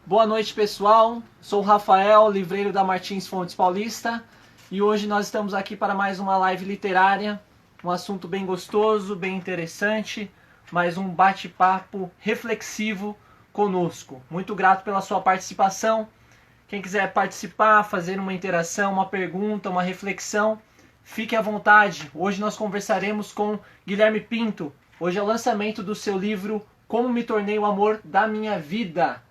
Boa noite, pessoal. Sou o Rafael, livreiro da Martins Fontes Paulista, e hoje nós estamos aqui para mais uma live literária, um assunto bem gostoso, bem interessante, mais um bate-papo reflexivo conosco. Muito grato pela sua participação. Quem quiser participar, fazer uma interação, uma pergunta, uma reflexão, fique à vontade. Hoje nós conversaremos com Guilherme Pinto. Hoje é o lançamento do seu livro Como Me Tornei o Amor da Minha Vida.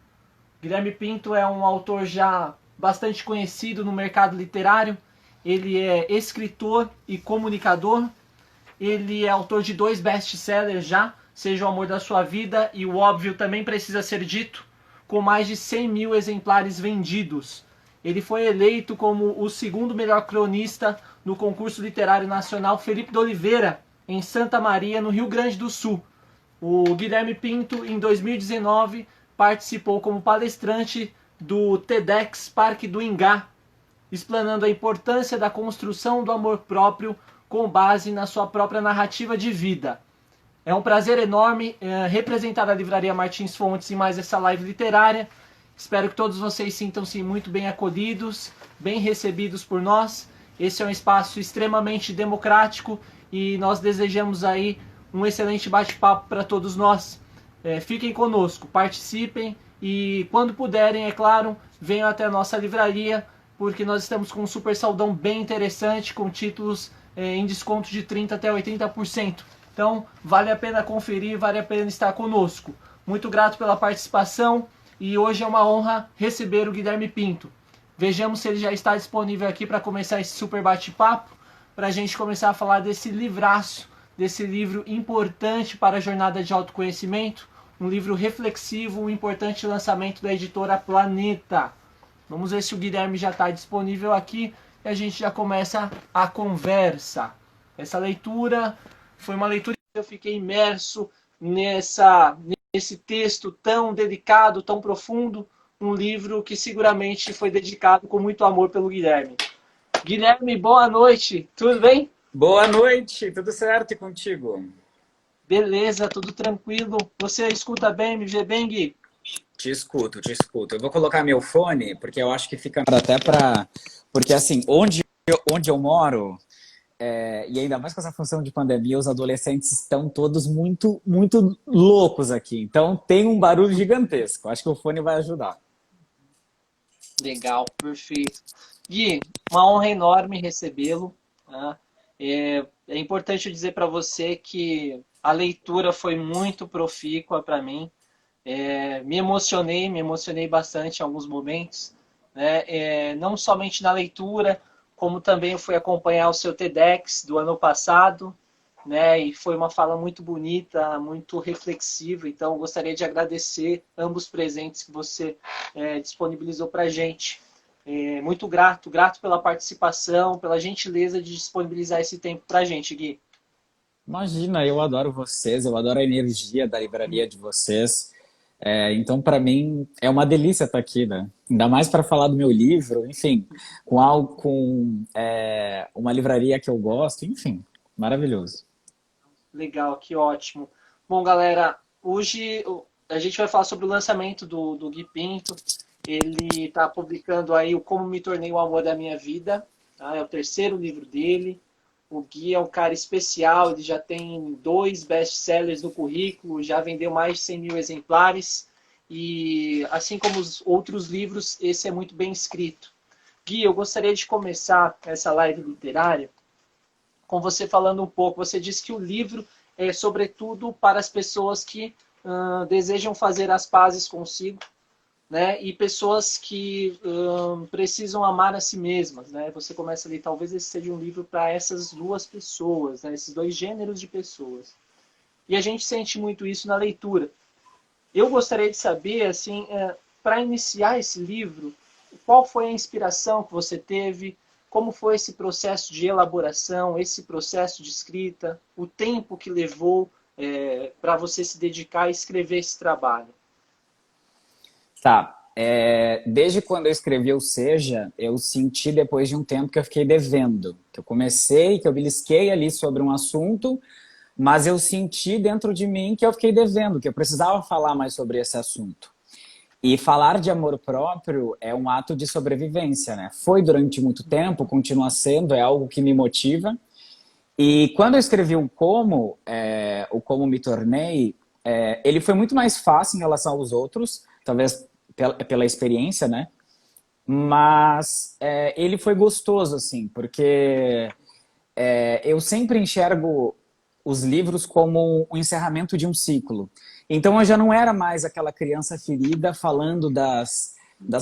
Guilherme Pinto é um autor já bastante conhecido no mercado literário. Ele é escritor e comunicador. Ele é autor de 2 best-sellers já, Seja o Amor da Sua Vida e O Óbvio Também Precisa Ser Dito, com mais de 100 mil exemplares vendidos. Ele foi eleito como o segundo melhor cronista no concurso literário nacional Felipe de Oliveira, em Santa Maria, no Rio Grande do Sul. O Guilherme Pinto, em 2019, participou como palestrante do TEDx Parque do Ingá, explanando a importância da construção do amor próprio com base na sua própria narrativa de vida. É um prazer enorme representar a Livraria Martins Fontes em mais essa live literária. Espero que todos vocês sintam-se muito bem acolhidos, bem recebidos por nós. Esse é um espaço extremamente democrático e nós desejamos aí um excelente bate-papo para todos nós. Fiquem conosco, participem e quando puderem, é claro, venham até a nossa livraria, porque nós estamos com um super saldão bem interessante, com títulos em desconto de 30% até 80%. Então, vale a pena conferir, vale a pena estar conosco. Muito grato pela participação e hoje é uma honra receber o Guilherme Pinto. Vejamos se ele já está disponível aqui para começar esse super bate-papo, para a gente começar a falar desse livraço, desse livro importante para a jornada de autoconhecimento, um livro reflexivo, um importante lançamento da editora Planeta. Vamos ver se o Guilherme já está disponível aqui e a gente já começa a conversa. Essa leitura foi uma leitura que eu fiquei imerso nesse texto tão delicado, tão profundo, um livro que seguramente foi dedicado com muito amor pelo Guilherme. Guilherme, boa noite, tudo bem? Boa noite, tudo certo e contigo? Beleza, tudo tranquilo. Você escuta bem, me vê bem, Gui? Te escuto, te escuto. Eu vou colocar meu fone, porque eu acho que fica até para... Porque assim, onde eu moro, e ainda mais com essa função de pandemia, os adolescentes estão todos muito, muito loucos aqui. Então tem um barulho gigantesco. Acho que o fone vai ajudar. Legal, perfeito. Gui, uma honra enorme recebê-lo. Tá? É importante eu dizer para você que a leitura foi muito profícua para mim. Me emocionei bastante em alguns momentos, né? Não somente na leitura, como também eu fui acompanhar o seu TEDx do ano passado, né? E foi uma fala muito bonita, muito reflexiva. Então, eu gostaria de agradecer ambos presentes que você disponibilizou para a gente. Muito grato pela participação, pela gentileza de disponibilizar esse tempo para a gente, Gui. Imagina, eu adoro vocês, eu adoro a energia da livraria de vocês. Então, para mim, é uma delícia estar aqui, né? Ainda mais para falar do meu livro, enfim, com algo, uma livraria que eu gosto, enfim, maravilhoso. Legal, que ótimo. Bom, galera, hoje a gente vai falar sobre o lançamento do Gui Pinto. Ele está publicando aí o Como Me Tornei o Amor da Minha Vida. Tá? É o terceiro livro dele. O Gui é um cara especial, ele já tem 2 best-sellers no currículo, já vendeu mais de 100 mil exemplares. E assim como os outros livros, esse é muito bem escrito. Gui, eu gostaria de começar essa live literária com você falando um pouco. Você disse que o livro é sobretudo para as pessoas que desejam fazer as pazes consigo, né? E pessoas que precisam amar a si mesmas, né? Você começa ali, talvez esse seja um livro para essas duas pessoas, né? Esses 2 gêneros de pessoas. E a gente sente muito isso na leitura. Eu gostaria de saber, assim, para iniciar esse livro, qual foi a inspiração que você teve? Como foi esse processo de elaboração, esse processo de escrita, o tempo que levou para você se dedicar a escrever esse trabalho? Tá, desde quando eu escrevi o Seja, eu senti depois de um tempo que eu fiquei devendo. Que eu comecei, que eu belisquei ali sobre um assunto, mas eu senti dentro de mim que eu fiquei devendo, que eu precisava falar mais sobre esse assunto. E falar de amor próprio é um ato de sobrevivência, né? Foi durante muito tempo, continua sendo, é algo que me motiva. E quando eu escrevi o Como Me Tornei, ele foi muito mais fácil em relação aos outros, talvez pela experiência, né? Mas ele foi gostoso, assim, porque eu sempre enxergo os livros como o encerramento de um ciclo. Então eu já não era mais aquela criança ferida falando das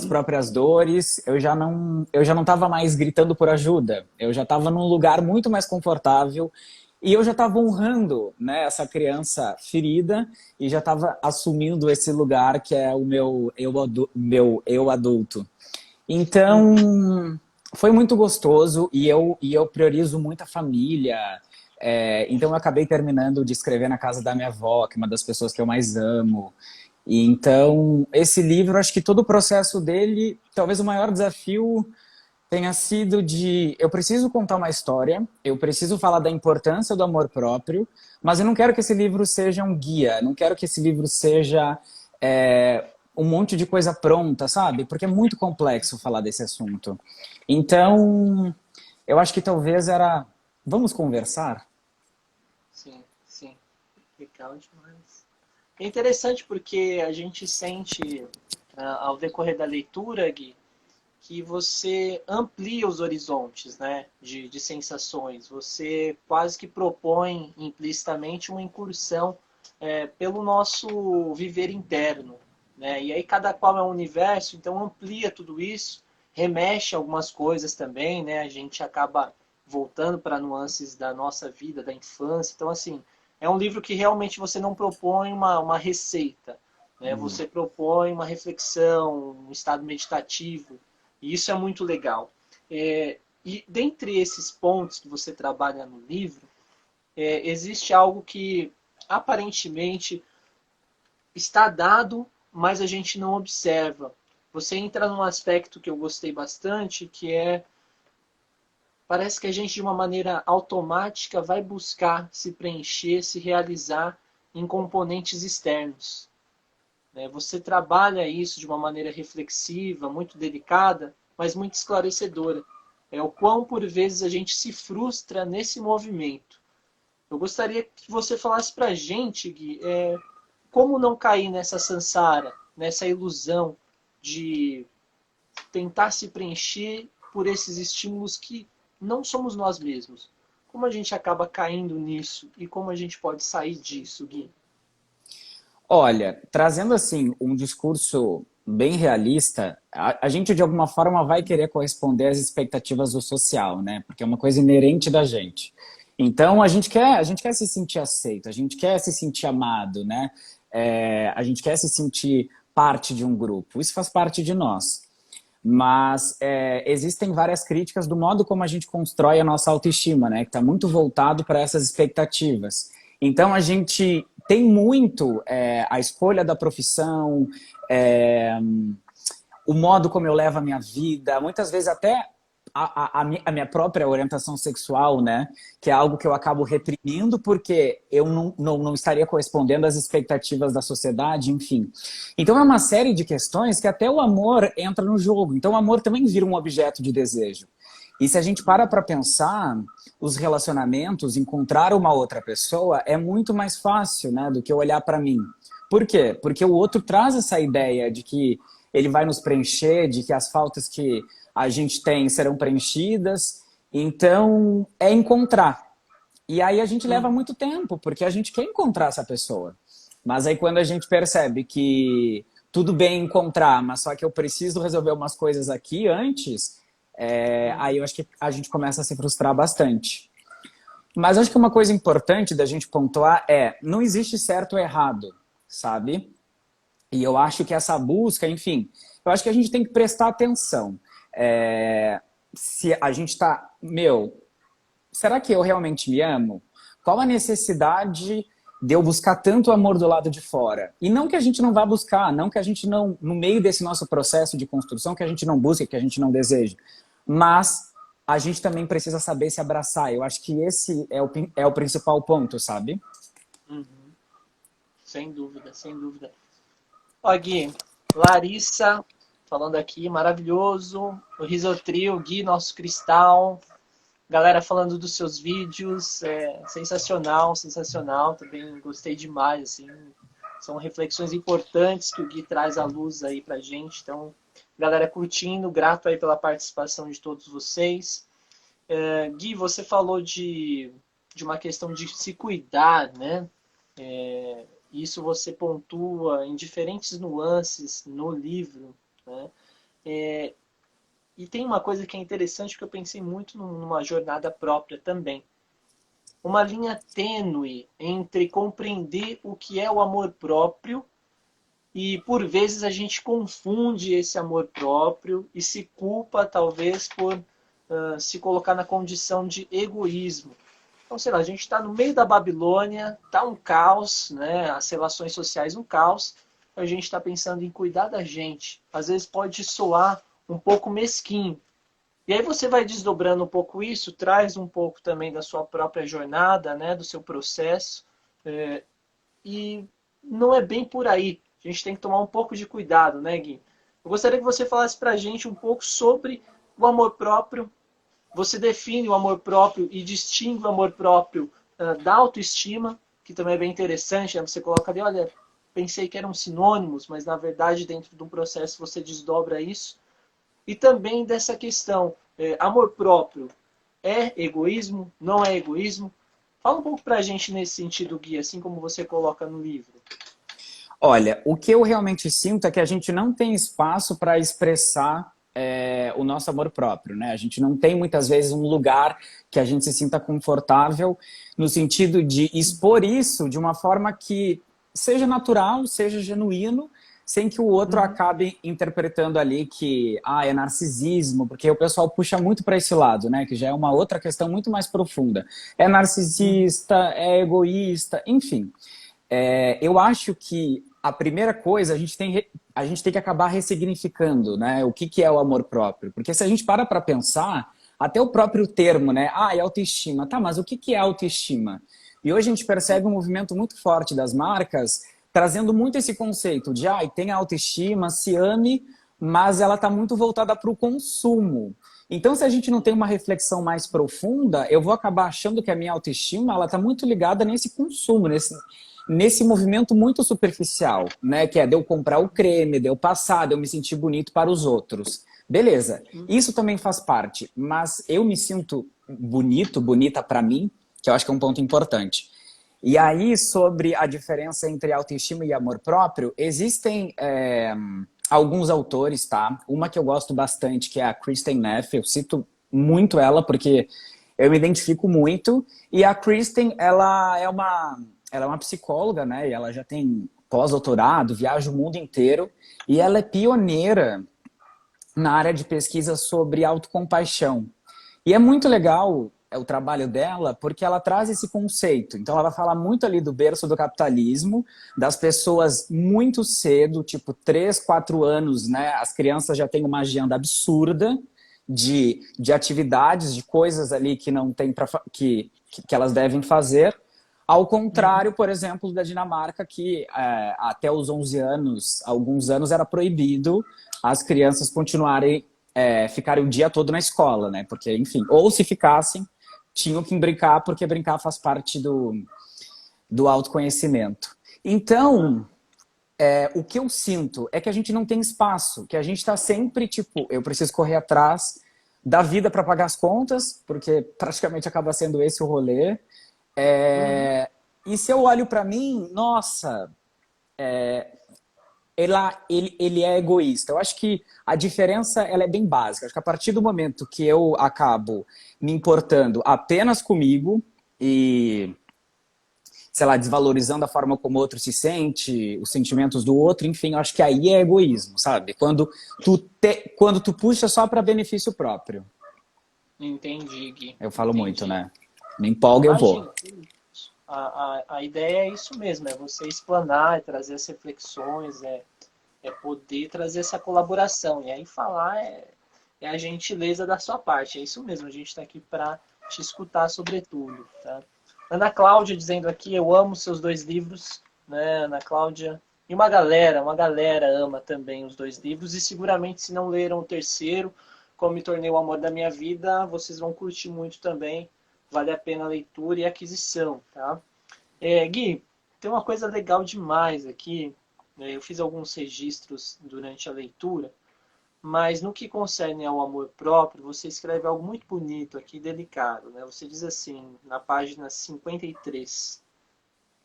próprias dores, eu já não estava mais gritando por ajuda, eu já estava num lugar muito mais confortável e eu já estava honrando, né, essa criança ferida e já estava assumindo esse lugar que é o meu eu adulto. Então, foi muito gostoso e eu priorizo muito a família. Então, eu acabei terminando de escrever na casa da minha avó, que é uma das pessoas que eu mais amo. E então, esse livro, acho que todo o processo dele, talvez o maior desafio tenha sido de eu preciso contar uma história, eu preciso falar da importância do amor próprio, mas eu não quero que esse livro seja um guia, não quero que esse livro seja um monte de coisa pronta, sabe? Porque é muito complexo falar desse assunto. Então, eu acho que talvez era vamos conversar? Sim, sim. Legal demais. É interessante porque a gente sente, ao decorrer da leitura, Gui, que você amplia os horizontes, né, de sensações. Você quase que propõe implicitamente uma incursão pelo nosso viver interno, né? E aí cada qual é um universo, então amplia tudo isso, remexe algumas coisas também, né? A gente acaba voltando para nuances da nossa vida, da infância. Então, assim, é um livro que realmente você não propõe uma receita, né? Você propõe uma reflexão, um estado meditativo, e isso é muito legal. E dentre esses pontos que você trabalha no livro, existe algo que aparentemente está dado, mas a gente não observa. Você entra num aspecto que eu gostei bastante, que parece que a gente de uma maneira automática vai buscar se preencher, se realizar em componentes externos. Você trabalha isso de uma maneira reflexiva, muito delicada, mas muito esclarecedora. O quão por vezes a gente se frustra nesse movimento. Eu gostaria que você falasse para a gente, Gui, como não cair nessa sansara, nessa ilusão de tentar se preencher por esses estímulos que não somos nós mesmos. Como a gente acaba caindo nisso e como a gente pode sair disso, Gui? Olha, trazendo assim um discurso bem realista, a gente de alguma forma vai querer corresponder às expectativas do social, né? Porque é uma coisa inerente da gente. Então a gente quer se sentir aceito, a gente quer se sentir amado, né? A gente quer se sentir parte de um grupo. Isso faz parte de nós. Mas existem várias críticas do modo como a gente constrói a nossa autoestima, né? Que está muito voltado para essas expectativas. Então a gente tem muito a escolha da profissão, é, o modo como eu levo a minha vida, muitas vezes até a minha própria orientação sexual, né? Que é algo que eu acabo reprimindo porque eu não estaria correspondendo às expectativas da sociedade, enfim. Então é uma série de questões que até o amor entra no jogo. Então o amor também vira um objeto de desejo. E se a gente para pensar, os relacionamentos, encontrar uma outra pessoa é muito mais fácil, né, do que olhar para mim. Por quê? Porque o outro traz essa ideia de que ele vai nos preencher, de que as faltas que a gente tem serão preenchidas. Então, é encontrar. E aí a gente leva muito tempo, porque a gente quer encontrar essa pessoa. Mas aí quando a gente percebe que tudo bem encontrar, mas só que eu preciso resolver umas coisas aqui antes, aí eu acho que a gente começa a se frustrar bastante. Mas acho que uma coisa importante da gente pontuar não existe certo ou errado, sabe? E eu acho que essa busca, enfim, eu acho que a gente tem que prestar atenção. Se a gente tá, será que eu realmente me amo? Qual a necessidade de eu buscar tanto amor do lado de fora? E não que a gente não vá buscar, não que a gente não, no meio desse nosso processo de construção, que a gente não busque, que a gente não deseje. Mas a gente também precisa saber se abraçar. Eu acho que esse é o principal ponto, sabe? Uhum. Sem dúvida, sem dúvida. Ó, Gui, Larissa, falando aqui, maravilhoso. O Risotrio, Gui, nosso cristal. Galera falando dos seus vídeos, sensacional, sensacional. Também gostei demais, assim. São reflexões importantes que o Gui traz à luz aí pra gente. Então, galera curtindo, grato aí pela participação de todos vocês. Gui, você falou de uma questão de se cuidar, né? Isso você pontua em diferentes nuances no livro, né? E tem uma coisa que é interessante que eu pensei muito numa jornada própria também. Uma linha tênue entre compreender o que é o amor próprio e, por vezes, a gente confunde esse amor próprio e se culpa, talvez, por se colocar na condição de egoísmo. Então, sei lá, a gente está no meio da Babilônia, está um caos, né? As relações sociais um caos, a gente está pensando em cuidar da gente. Às vezes pode soar um pouco mesquinho. E aí você vai desdobrando um pouco isso, traz um pouco também da sua própria jornada, né? Do seu processo. E não é bem por aí. A gente tem que tomar um pouco de cuidado, né, Gui? Eu gostaria que você falasse pra gente um pouco sobre o amor próprio. Você define o amor próprio e distingue o amor próprio da autoestima, que também é bem interessante, né? Você coloca ali, olha, pensei que eram sinônimos, mas na verdade dentro de um processo você desdobra isso. E também dessa questão, amor próprio é egoísmo, não é egoísmo? Fala um pouco pra gente nesse sentido, Gui, assim como você coloca no livro. Olha, o que eu realmente sinto é que a gente não tem espaço para expressar o nosso amor próprio, né? A gente não tem muitas vezes um lugar que a gente se sinta confortável no sentido de expor isso de uma forma que seja natural, seja genuíno, sem que o outro acabe interpretando ali que é narcisismo, porque o pessoal puxa muito para esse lado, né? Que já é uma outra questão muito mais profunda. É narcisista, é egoísta, enfim. Eu acho que a primeira coisa a gente tem que acabar ressignificando, né? O que, que é o amor próprio. Porque se a gente para pensar, até o próprio termo, né? É autoestima. Tá, mas o que, que é autoestima? E hoje a gente percebe um movimento muito forte das marcas trazendo muito esse conceito de tem autoestima, se ame, mas ela está muito voltada para o consumo. Então, se a gente não tem uma reflexão mais profunda, eu vou acabar achando que a minha autoestima ela está muito ligada nesse consumo, nesse movimento muito superficial, né? Que é de eu comprar o creme, de eu passar, de eu me sentir bonito para os outros. Beleza, isso também faz parte, mas eu me sinto bonito, bonita para mim, que eu acho que é um ponto importante. E aí, sobre a diferença entre autoestima e amor próprio, existem alguns autores, tá? Uma que eu gosto bastante, que é a Kristin Neff, eu cito muito ela porque eu me identifico muito. E a Kristin, ela é uma psicóloga, né? E ela já tem pós-doutorado, viaja o mundo inteiro. E ela é pioneira na área de pesquisa sobre autocompaixão. E é muito legal o trabalho dela porque ela traz esse conceito. Então ela vai falar muito ali do berço do capitalismo, das pessoas muito cedo, tipo 3, 4 anos, né? As crianças já têm uma agenda absurda de atividades, de coisas ali que não tem que elas devem fazer. Ao contrário, por exemplo, da Dinamarca, que até os 11 anos, alguns anos, era proibido as crianças continuarem, ficarem o dia todo na escola, né? Porque, enfim, ou se ficassem, tinham que brincar, porque brincar faz parte do autoconhecimento. Então, o que eu sinto é que a gente não tem espaço, que a gente está sempre, tipo, eu preciso correr atrás da vida para pagar as contas, porque praticamente acaba sendo esse o rolê. E se eu olho para mim, nossa, ele é egoísta. Eu acho que a diferença ela é bem básica. Acho que a partir do momento que eu acabo me importando apenas comigo e, sei lá, desvalorizando a forma como o outro se sente, os sentimentos do outro, enfim, eu acho que aí é egoísmo, sabe? Quando tu puxa só para benefício próprio. Entendi, Gui. Eu falo muito, Entendi. né? Me empolga, eu vou. Imagina. A ideia é isso mesmo, é você explanar, é trazer as reflexões, é poder trazer essa colaboração. E aí falar é a gentileza da sua parte. É isso mesmo, a gente está aqui para te escutar sobretudo. Tá? Ana Cláudia dizendo aqui, eu amo seus 2 livros. Né, Ana Cláudia? E uma galera ama também os dois livros, e seguramente se não leram o terceiro, Como Me Tornei o Amor da Minha Vida, vocês vão curtir muito também. Vale a pena a leitura e a aquisição, tá? Gui, tem uma coisa legal demais aqui. Eu fiz alguns registros durante a leitura, mas no que concerne ao amor próprio, você escreve algo muito bonito aqui, delicado, né? Você diz assim, na página 53: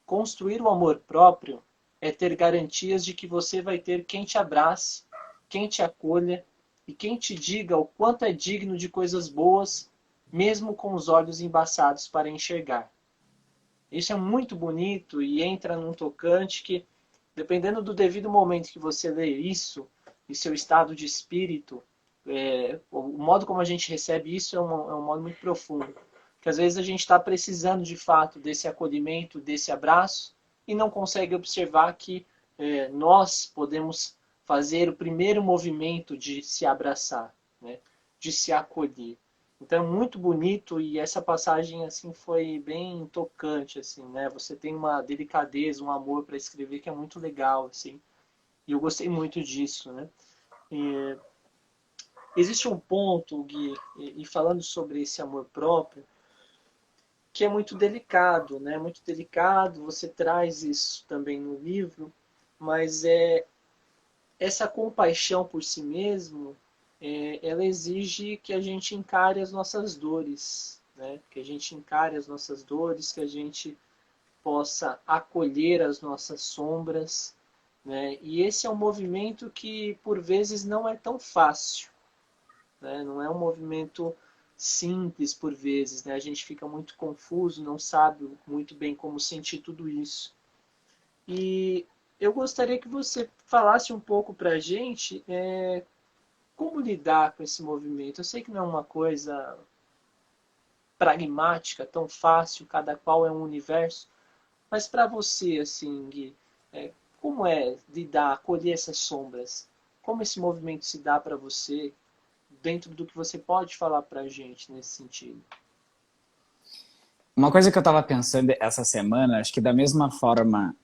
construir o amor próprio é ter garantias de que você vai ter quem te abrace, quem te acolha e quem te diga o quanto é digno de coisas boas, mesmo com os olhos embaçados para enxergar. Isso é muito bonito e entra num tocante que, dependendo do devido momento que você lê isso, e seu estado de espírito, o modo como a gente recebe isso é um modo muito profundo. Porque às vezes a gente está precisando de fato desse acolhimento, desse abraço, e não consegue observar que nós podemos fazer o primeiro movimento de se abraçar, né? De se acolher. Então é muito bonito, e essa passagem assim foi bem tocante, assim, né? Você tem uma delicadeza, um amor para escrever que é muito legal, assim. E eu gostei muito disso, né? E existe um ponto, Gui, e falando sobre esse amor próprio, que é muito delicado, né? Muito delicado. Você traz isso também no livro, mas essa compaixão por si mesmo, ela exige que a gente encare as nossas dores, né? Que a gente encare as nossas dores, que a gente possa acolher as nossas sombras, né? E esse é um movimento que por vezes não é tão fácil, né? Não é um movimento simples por vezes, né? A gente fica muito confuso, não sabe muito bem como sentir tudo isso. E eu gostaria que você falasse um pouco para a gente como lidar com esse movimento. Eu sei que não é uma coisa pragmática, tão fácil, cada qual é um universo, mas para você, assim, Gui, como é lidar, acolher essas sombras? Como esse movimento se dá para você, dentro do que você pode falar para a gente nesse sentido? Uma coisa que eu estava pensando essa semana, acho que da mesma forma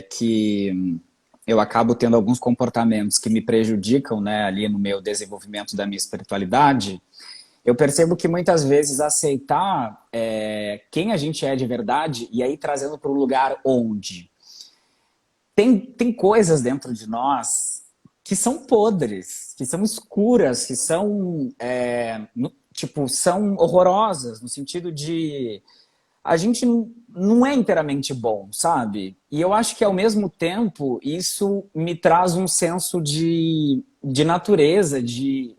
que eu acabo tendo alguns comportamentos que me prejudicam, né, ali no meu desenvolvimento da minha espiritualidade, eu percebo que muitas vezes aceitar quem a gente é de verdade e aí trazendo para o lugar onde tem coisas dentro de nós que são podres, que são escuras, que são tipo são horrorosas no sentido de a gente não é inteiramente bom, sabe? E eu acho que ao mesmo tempo isso me traz um senso de natureza, de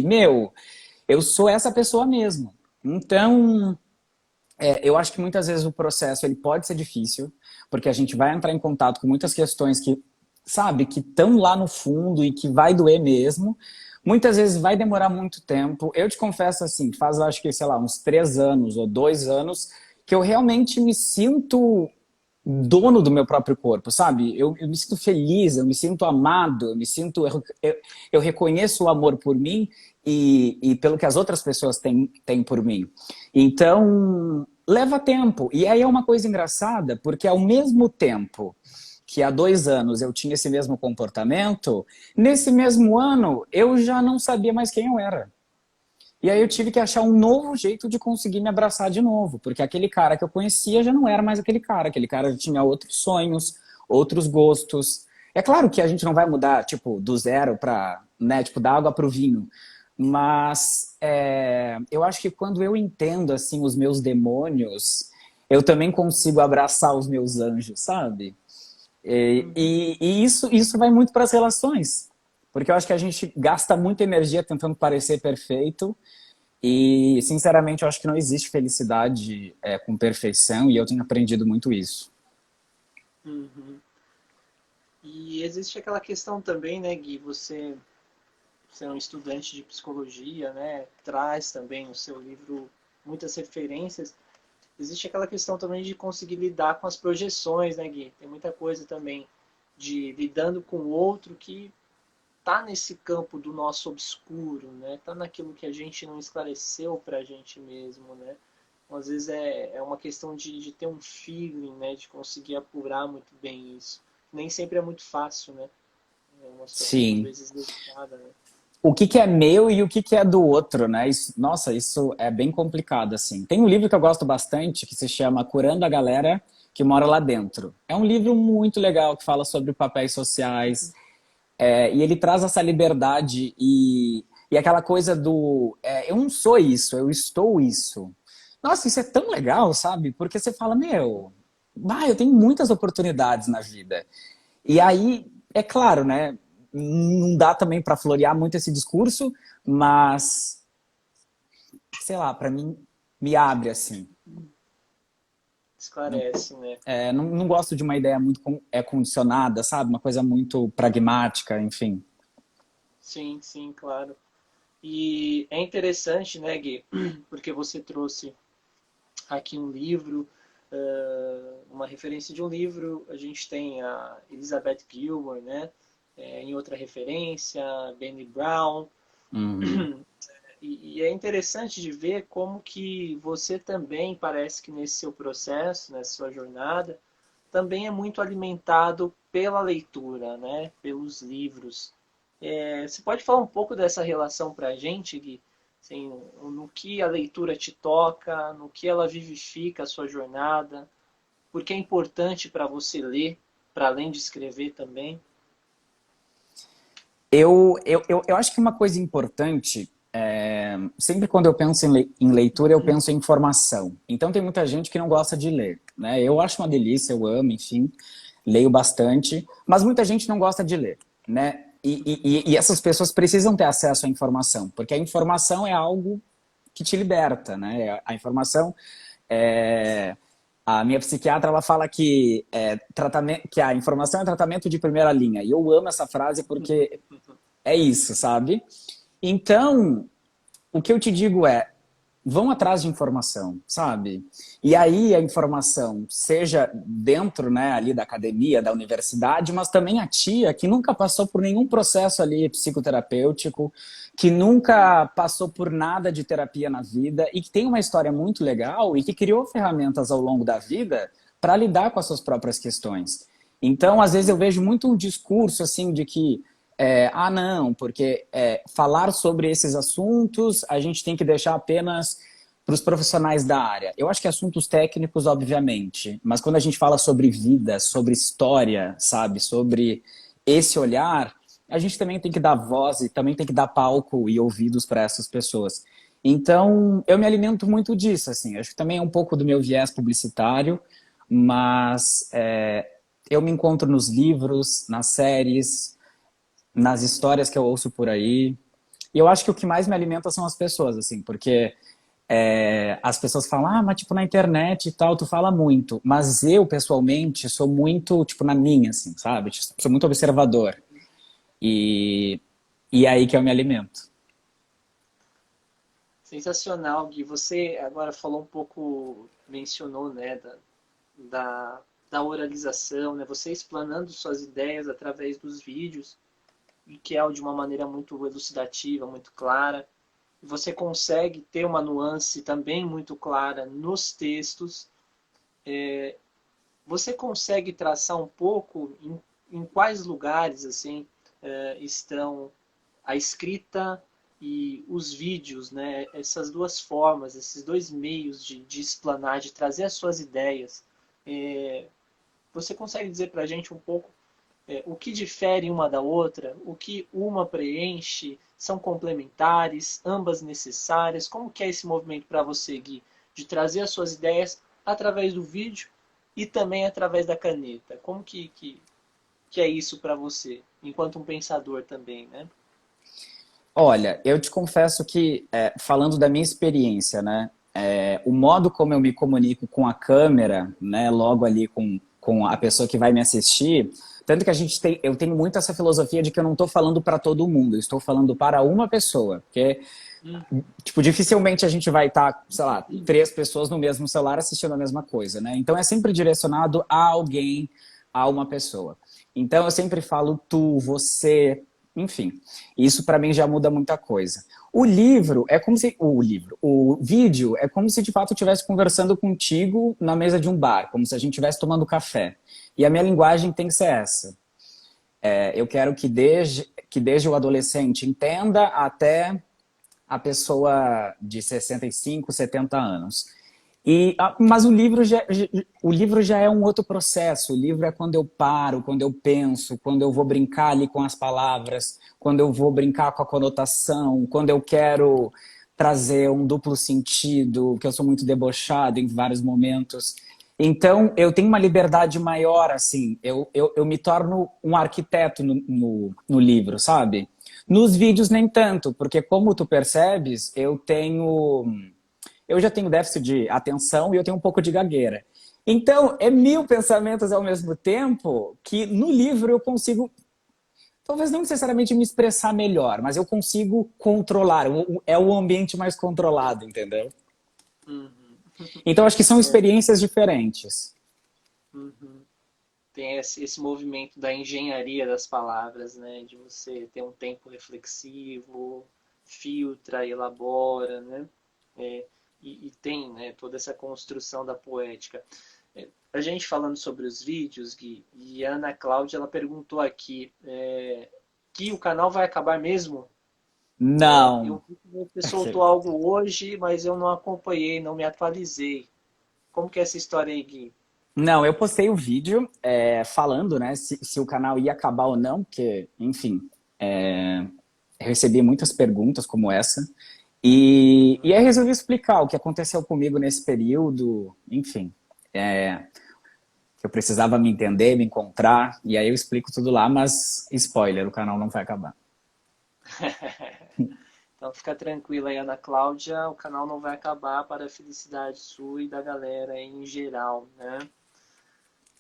meu, eu sou essa pessoa mesmo. Então, eu acho que muitas vezes o processo ele pode ser difícil, porque a gente vai entrar em contato com muitas questões que, sabe, que estão lá no fundo e que vai doer mesmo. Muitas vezes vai demorar muito tempo. Eu te confesso assim, faz acho que, sei lá, uns 3 anos ou 2 anos que eu realmente me sinto dono do meu próprio corpo, sabe? Eu me sinto feliz, eu me sinto amado, eu me sinto. Eu reconheço o amor por mim e pelo que as outras pessoas têm por mim. Então, leva tempo. E aí é uma coisa engraçada, porque ao mesmo tempo que há 2 anos eu tinha esse mesmo comportamento, nesse mesmo ano eu já não sabia mais quem eu era. E aí eu tive que achar um novo jeito de conseguir me abraçar de novo, porque aquele cara que eu conhecia já não era mais aquele cara já tinha outros sonhos, outros gostos. É claro que a gente não vai mudar, tipo, do zero para, né, tipo, da água para o vinho, mas eu acho que quando eu entendo, assim, os meus demônios, eu também consigo abraçar os meus anjos, sabe? E isso vai muito para as relações, porque eu acho que a gente gasta muita energia tentando parecer perfeito e, sinceramente, eu acho que não existe felicidade com perfeição e eu tenho aprendido muito isso. Uhum. E existe aquela questão também, né, Gui? Você é um estudante de psicologia, né? Traz também no seu livro muitas referências. Existe aquela questão também de conseguir lidar com as projeções, né, Gui? Tem muita coisa também de lidando com o outro que tá nesse campo do nosso obscuro, né? Tá naquilo que a gente não esclareceu para a gente mesmo, né? Então, às vezes é uma questão de ter um feeling, né? De conseguir apurar muito bem isso. nem sempre é muito fácil, né? É uma situação às Sim. vezes delicada, né? O que que é meu e o que que é do outro, né? Nossa, isso é bem complicado, assim. Tem um livro que eu gosto bastante que se chama Curando a Galera que Mora Lá Dentro. É um livro muito legal que fala sobre papéis sociais, e ele traz essa liberdade e aquela coisa do eu não sou isso, eu estou isso. Nossa, isso é tão legal, sabe? Porque você fala, meu, eu tenho muitas oportunidades na vida. E aí, é claro, né? Não dá também para florear muito esse discurso, mas, sei lá, para mim, me abre assim. Não, Esclarece, né? não gosto de uma ideia muito condicionada, sabe? Uma coisa muito pragmática, enfim. Sim, sim, claro. E é interessante, né, Gui, porque você trouxe aqui um livro, uma referência de um livro, a gente tem a Elizabeth Gilbert, né, em outra referência, Benny Brown, Uhum. e é interessante de ver como que você também parece que nesse seu processo, nessa sua jornada, também é muito alimentado pela leitura, né, pelos livros. Você pode falar um pouco dessa relação para a gente, Gui? Assim, no que a leitura te toca, no que ela vivifica a sua jornada, porque é importante para você ler, para além de escrever também. Eu acho que uma coisa importante, sempre quando eu penso em leitura, eu penso em informação. Então tem muita gente que não gosta de ler, né? Eu acho uma delícia, eu amo, enfim, leio bastante, mas muita gente não gosta de ler, né? E essas pessoas precisam ter acesso à informação, porque a informação é algo que te liberta, né? A informação é... A minha psiquiatra ela fala que a informação é tratamento de primeira linha. E eu amo essa frase porque é isso, sabe? Então, o que eu te digo vão atrás de informação, sabe? E aí a informação, seja dentro, né, ali da academia, da universidade, mas também a tia que nunca passou por nenhum processo ali psicoterapêutico, que nunca passou por nada de terapia na vida e que tem uma história muito legal e que criou ferramentas ao longo da vida para lidar com as suas próprias questões. Então, às vezes eu vejo muito um discurso assim de que não, porque falar sobre esses assuntos a gente tem que deixar apenas para os profissionais da área. Eu acho que assuntos técnicos, obviamente, mas quando a gente fala sobre vida, sobre história, sabe, sobre esse olhar, a gente também tem que dar voz e também tem que dar palco e ouvidos para essas pessoas. Então, eu me alimento muito disso, assim. Acho que também é um pouco do meu viés publicitário, mas eu me encontro nos livros, nas séries, nas histórias que eu ouço por aí. E eu acho que o que mais me alimenta são as pessoas, assim, porque as pessoas falam, mas tipo, na internet e tal, tu fala muito. Mas eu, pessoalmente, sou muito, tipo, na minha, assim, sabe? Sou muito observador. E, e é aí que eu me alimento. Sensacional, Gui. Você agora falou um pouco, mencionou, né, da oralização, né? Você explanando suas ideias através dos vídeos, e que é de uma maneira muito elucidativa, muito clara. Você consegue ter uma nuance também muito clara nos textos. Você consegue traçar um pouco em quais lugares assim estão a escrita e os vídeos, né? Essas duas formas, esses dois meios de explanar, de trazer as suas ideias. Você consegue dizer para a gente um pouco o que difere uma da outra, o que uma preenche, são complementares, ambas necessárias? Como que é esse movimento para você, Gui, de trazer as suas ideias através do vídeo e também através da caneta? Como que é isso para você, enquanto um pensador também, né? Olha, eu te confesso que, falando da minha experiência, né, o modo como eu me comunico com a câmera, né, logo ali com a pessoa que vai me assistir, tanto que eu tenho muito essa filosofia de que eu não estou falando para todo mundo, eu estou falando para uma pessoa, porque tipo, dificilmente a gente vai estar, sei lá, 3 pessoas no mesmo celular assistindo a mesma coisa, né? Então é sempre direcionado a alguém, a uma pessoa. Então eu sempre falo tu, você, enfim. Isso para mim já muda muita coisa. O livro é como se o vídeo é como se de fato eu estivesse conversando contigo na mesa de um bar, como se a gente estivesse tomando café. E a minha linguagem tem que ser essa. Eu quero que desde o adolescente entenda até a pessoa de 65, 70 anos. Mas o livro já é um outro processo. O livro é quando eu paro, quando eu penso, quando eu vou brincar ali com as palavras, quando eu vou brincar com a conotação, quando eu quero trazer um duplo sentido, que eu sou muito debochado em vários momentos. Então, eu tenho uma liberdade maior, assim. Eu me torno um arquiteto no livro, sabe? Nos vídeos, nem tanto, porque como tu percebes, eu já tenho déficit de atenção e eu tenho um pouco de gagueira. Então, é 1000 pensamentos ao mesmo tempo que no livro eu consigo, talvez não necessariamente me expressar melhor, mas eu consigo controlar. É o ambiente mais controlado, entendeu? Uhum. Então, acho que são experiências diferentes. Uhum. Tem esse movimento da engenharia das palavras, né? De você ter um tempo reflexivo, filtra, elabora, né? E tem, né, toda essa construção da poética. A gente falando sobre os vídeos, Gui, e a Ana Cláudia, ela perguntou aqui que o canal vai acabar mesmo? Eu Não. vi que você soltou algo hoje, mas eu não acompanhei, não me atualizei. Como que é essa história aí, Gui? Não, eu postei o vídeo falando, né, se o canal ia acabar ou não, porque, enfim, eu recebi muitas perguntas como essa. E aí resolvi explicar o que aconteceu comigo nesse período, enfim. Que eu precisava me entender, me encontrar, e aí eu explico tudo lá, mas spoiler, o canal não vai acabar. Então fica tranquila aí, Ana Cláudia, o canal não vai acabar para a felicidade sua e da galera em geral, né?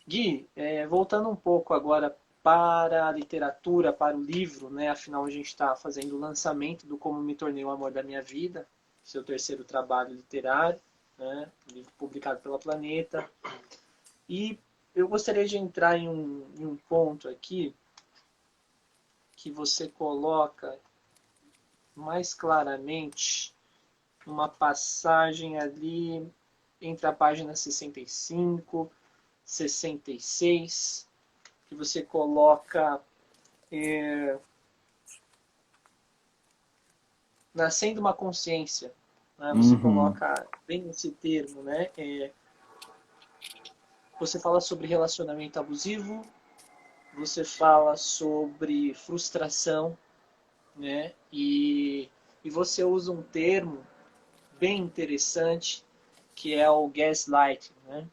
Gui, voltando um pouco agora para a literatura, para o livro, né? Afinal, a gente está fazendo o lançamento do Como Me Tornei o Amor da Minha Vida, seu terceiro trabalho literário, né? Livro publicado pela Planeta. E eu gostaria de entrar em um ponto aqui que você coloca mais claramente uma passagem ali entre a página 65, 66, que você coloca nascendo uma consciência, né? Você coloca bem esse termo, né? Você fala sobre relacionamento abusivo, você fala sobre frustração, né? E você usa um termo bem interessante que é o gaslighting, né?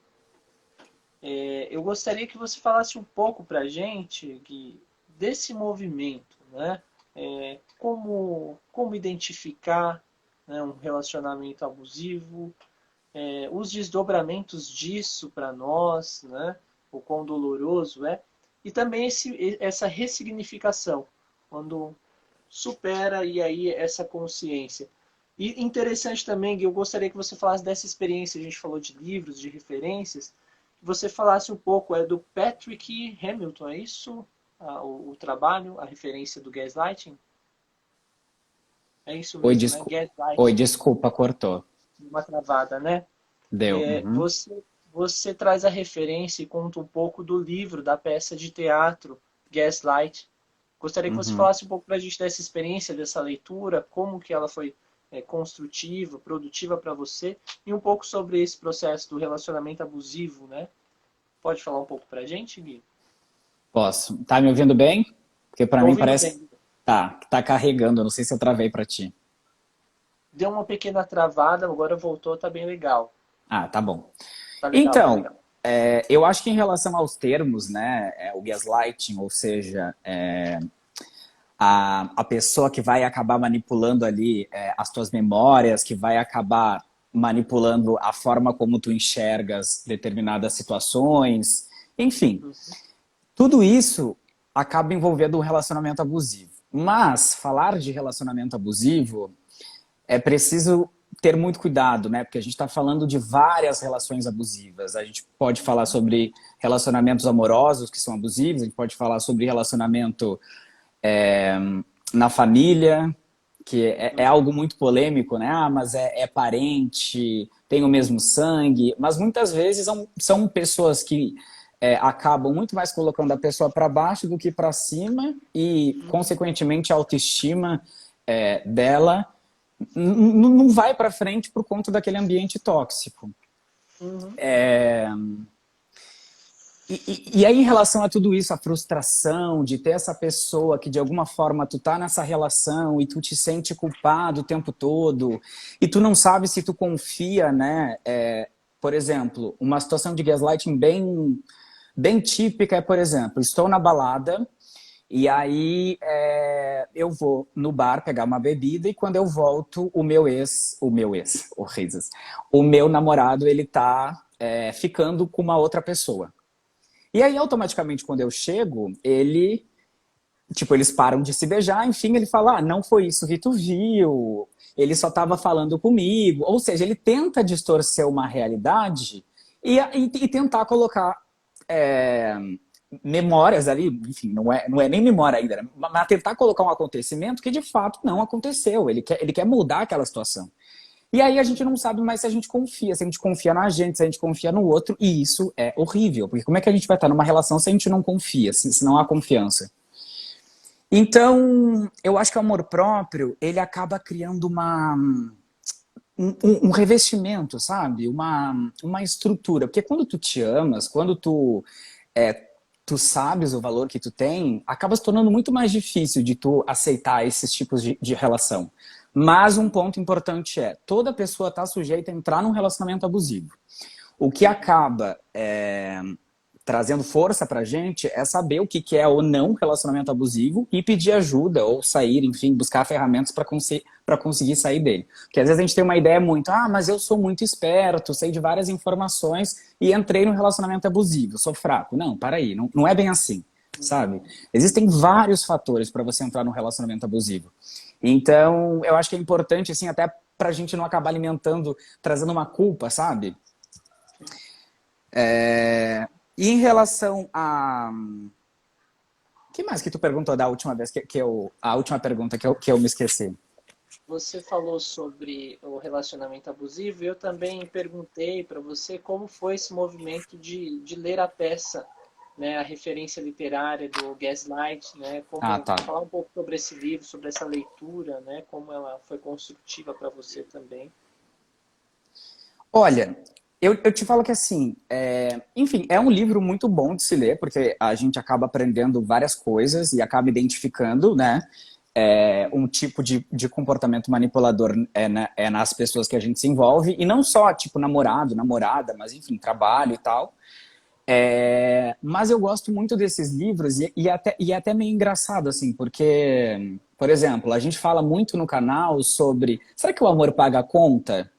Eu gostaria que você falasse um pouco para a gente, Gui, desse movimento, né? Como identificar, né, um relacionamento abusivo, os desdobramentos disso para nós, né? O quão doloroso é, e também essa ressignificação, quando supera e aí essa consciência. E interessante também, Gui, eu gostaria que você falasse dessa experiência, a gente falou de livros, de referências, que você falasse um pouco do Patrick Hamilton, é isso? O trabalho, a referência do gaslighting? É isso Oi, mesmo, né? Oi, Gaslighting. desculpa, cortou. Uma travada, né? Deu. Você traz a referência e conta um pouco do livro, da peça de teatro Gaslight. Gostaria que você falasse um pouco para a gente dessa experiência, dessa leitura, como que ela foi construtiva, produtiva para você, e um pouco sobre esse processo do relacionamento abusivo, né? Pode falar um pouco para a gente, Gui? Posso. Tá me ouvindo bem? Porque para Estou mim ouvindo parece... bem. Tá carregando, não sei se eu travei para ti. Deu uma pequena travada, agora voltou, tá bem legal. Ah, tá bom. Tá legal, tá Então, legal. eu acho que em relação aos termos, né, o gaslighting, ou seja, a pessoa que vai acabar manipulando ali as tuas memórias, que vai acabar manipulando a forma como tu enxergas determinadas situações, enfim, tudo isso acaba envolvendo um relacionamento abusivo. Mas falar de relacionamento abusivo é preciso ter muito cuidado, né? Porque a gente está falando de várias relações abusivas. A gente pode falar sobre relacionamentos amorosos que são abusivos, a gente pode falar sobre relacionamento na família, que é algo muito polêmico, né? Ah, mas é parente, tem o mesmo sangue, mas muitas vezes são pessoas que acabam muito mais colocando a pessoa para baixo do que para cima e, consequentemente, a autoestima dela não vai para frente por conta daquele ambiente tóxico. Uhum. E aí, em relação a tudo isso, a frustração de ter essa pessoa que, de alguma forma, tu tá nessa relação e tu te sente culpado o tempo todo e tu não sabe se tu confia, né? Por exemplo, uma situação de gaslighting bem típica é, por exemplo, estou na balada e aí eu vou no bar pegar uma bebida e quando eu volto, o meu namorado, ele tá ficando com uma outra pessoa. E aí, automaticamente, quando eu chego, eles param de se beijar, enfim, ele fala, não foi isso que tu viu, ele só estava falando comigo. Ou seja, ele tenta distorcer uma realidade e tentar colocar memórias ali, enfim, não é nem memória ainda, né? Mas tentar colocar um acontecimento que de fato não aconteceu. Ele quer mudar aquela situação. E aí a gente não sabe mais se a gente confia, se a gente confia na gente, se a gente confia no outro, e isso é horrível, porque como é que a gente vai estar numa relação se a gente não confia, se não há confiança? Então, eu acho que o amor próprio, ele acaba criando um revestimento, sabe? Uma estrutura, porque quando tu te amas, quando tu sabes o valor que tu tem, acaba se tornando muito mais difícil de tu aceitar esses tipos de relação. Mas um ponto importante toda pessoa está sujeita a entrar num relacionamento abusivo. O que acaba trazendo força pra gente é saber o que é ou não relacionamento abusivo e pedir ajuda ou sair, enfim, buscar ferramentas para conseguir sair dele. Porque às vezes a gente tem uma ideia muito, mas eu sou muito esperto, sei de várias informações e entrei num relacionamento abusivo, sou fraco. Não, para aí, não é bem assim, sabe? Existem vários fatores para você entrar num relacionamento abusivo. Então, eu acho que é importante, assim, até pra gente não acabar alimentando, trazendo uma culpa, sabe? E em relação a... O que mais que tu perguntou da última vez, a última pergunta que eu me esqueci? Você falou sobre o relacionamento abusivo e eu também perguntei para você como foi esse movimento de ler a peça, né, a referência literária do Gaslight, né, Tá. falar um pouco sobre esse livro, sobre essa leitura, né, como ela foi construtiva para você também. Olha, eu te falo que assim, enfim, é um livro muito bom de se ler, porque a gente acaba aprendendo várias coisas e acaba identificando, né, um tipo de comportamento manipulador nas pessoas que a gente se envolve, e não só, tipo, namorado, namorada, mas enfim, trabalho e tal. Mas eu gosto muito desses livros e é até meio engraçado, assim, porque, por exemplo, a gente fala muito no canal sobre será que o amor paga a conta?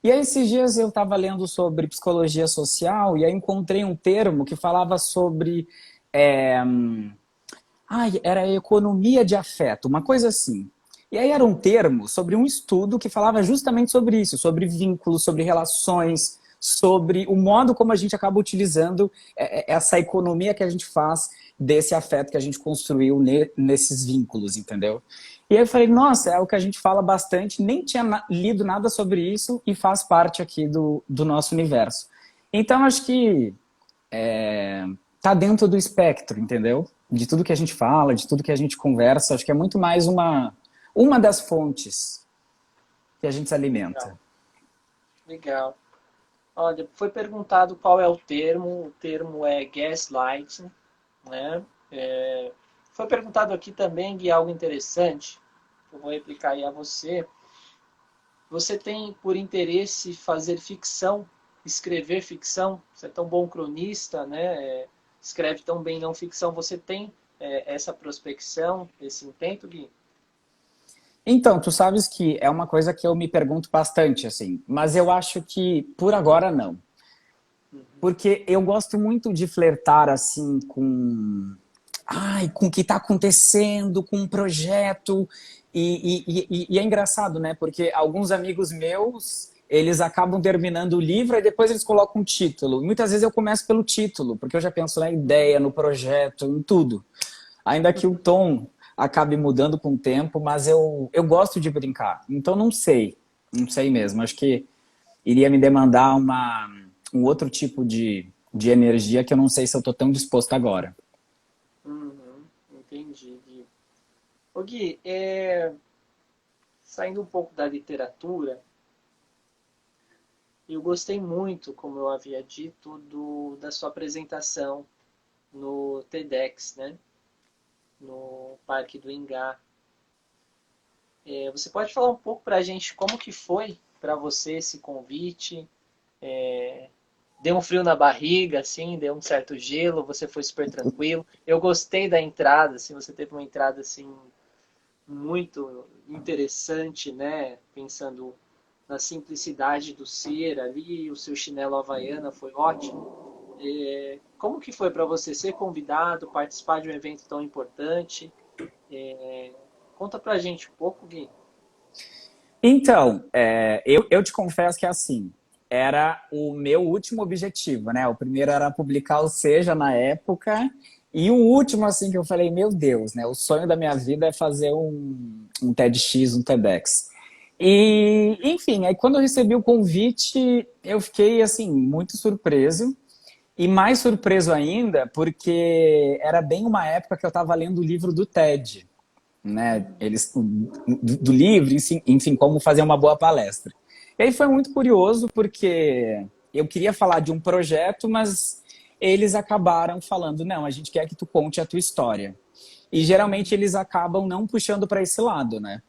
E aí esses dias eu estava lendo sobre psicologia social e aí encontrei um termo que falava sobre era a economia de afeto, uma coisa assim. E aí era um termo sobre um estudo que falava justamente sobre isso, sobre vínculos, sobre relações, sobre o modo como a gente acaba utilizando essa economia que a gente faz desse afeto que a gente construiu nesses vínculos, entendeu? E aí eu falei, nossa, é o que a gente fala bastante, nem tinha lido nada sobre isso e faz parte aqui do nosso universo. Então acho que tá dentro do espectro, entendeu? De tudo que a gente fala, de tudo que a gente conversa, acho que é muito mais uma das fontes que a gente se alimenta. Legal. Olha, foi perguntado qual é o termo é gaslighting, né? Foi perguntado aqui também, Gui, algo interessante, que eu vou replicar aí a você. Você tem por interesse fazer ficção, escrever ficção? Você é tão bom cronista, né? Escreve tão bem não ficção. Você tem essa prospecção, esse intento, Gui? Então, tu sabes que é uma coisa que eu me pergunto bastante, assim, mas eu acho que por agora não. Porque eu gosto muito de flertar, assim, com o que está acontecendo, com um projeto. E é engraçado, né? Porque alguns amigos meus, eles acabam terminando o livro e depois eles colocam um título. Muitas vezes eu começo pelo título, porque eu já penso na ideia, no projeto, em tudo. Ainda que o tom acabe mudando com o tempo, mas eu gosto de brincar. Então não sei mesmo. Acho que iria me demandar um outro tipo de de energia que eu não sei se eu tô tão disposto agora. Uhum, entendi, Gui. Ô, Gui, saindo um pouco da literatura, eu gostei muito, como eu havia dito, da sua apresentação no TEDx, né? No Parque do Ingá. Você pode falar um pouco para a gente como que foi para você esse convite? Deu um frio na barriga, assim, deu um certo gelo, você foi super tranquilo. Eu gostei da entrada, assim, você teve uma entrada assim muito interessante, né? Pensando na simplicidade do ser ali, o seu chinelo havaiana foi ótimo. Como que foi para você ser convidado, participar de um evento tão importante? Conta pra gente um pouco, Gui. Então, eu te confesso que assim, era o meu último objetivo, né? O primeiro era publicar o Seja na época, e o último, assim, que eu falei, meu Deus, né? O sonho da minha vida é fazer um TEDx, um TEDx. E, enfim, aí quando eu recebi o convite, eu fiquei, assim, muito surpreso. E mais surpreso ainda, porque era bem uma época que eu estava lendo o livro do TED, né? Eles do livro, enfim, como fazer uma boa palestra. E aí foi muito curioso porque eu queria falar de um projeto, mas eles acabaram falando, não, a gente quer que tu conte a tua história. E geralmente eles acabam não puxando para esse lado, né?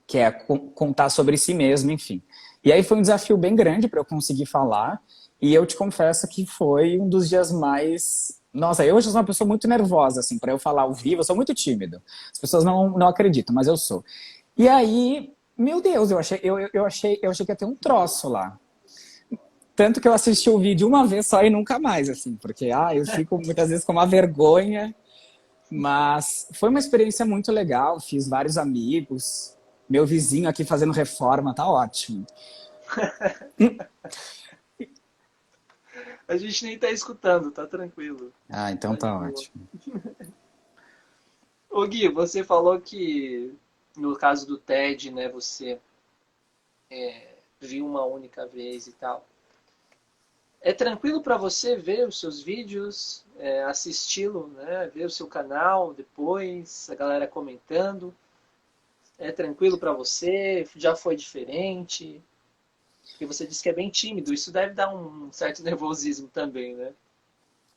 Que é contar sobre si mesmo, enfim. E aí foi um desafio bem grande para eu conseguir falar. E eu te confesso que foi um dos dias mais. Nossa, eu hoje sou uma pessoa muito nervosa, assim, para eu falar ao vivo, eu sou muito tímido. As pessoas não acreditam, mas eu sou. E aí, meu Deus, eu achei que ia ter um troço lá. Tanto que eu assisti o vídeo uma vez só e nunca mais, assim, porque eu fico muitas vezes com uma vergonha, mas foi uma experiência muito legal, fiz vários amigos, meu vizinho aqui fazendo reforma, tá ótimo. A gente nem tá escutando, tá tranquilo. Ah, então Tá de tá boa. ótimo. Ô Gui, você falou que no caso do TED, né, você viu uma única vez e tal. É tranquilo para você ver os seus vídeos, assisti-lo, né, ver o seu canal depois, a galera comentando? É tranquilo para você? Já foi diferente? Porque você disse que é bem tímido, isso deve dar um certo nervosismo também, né?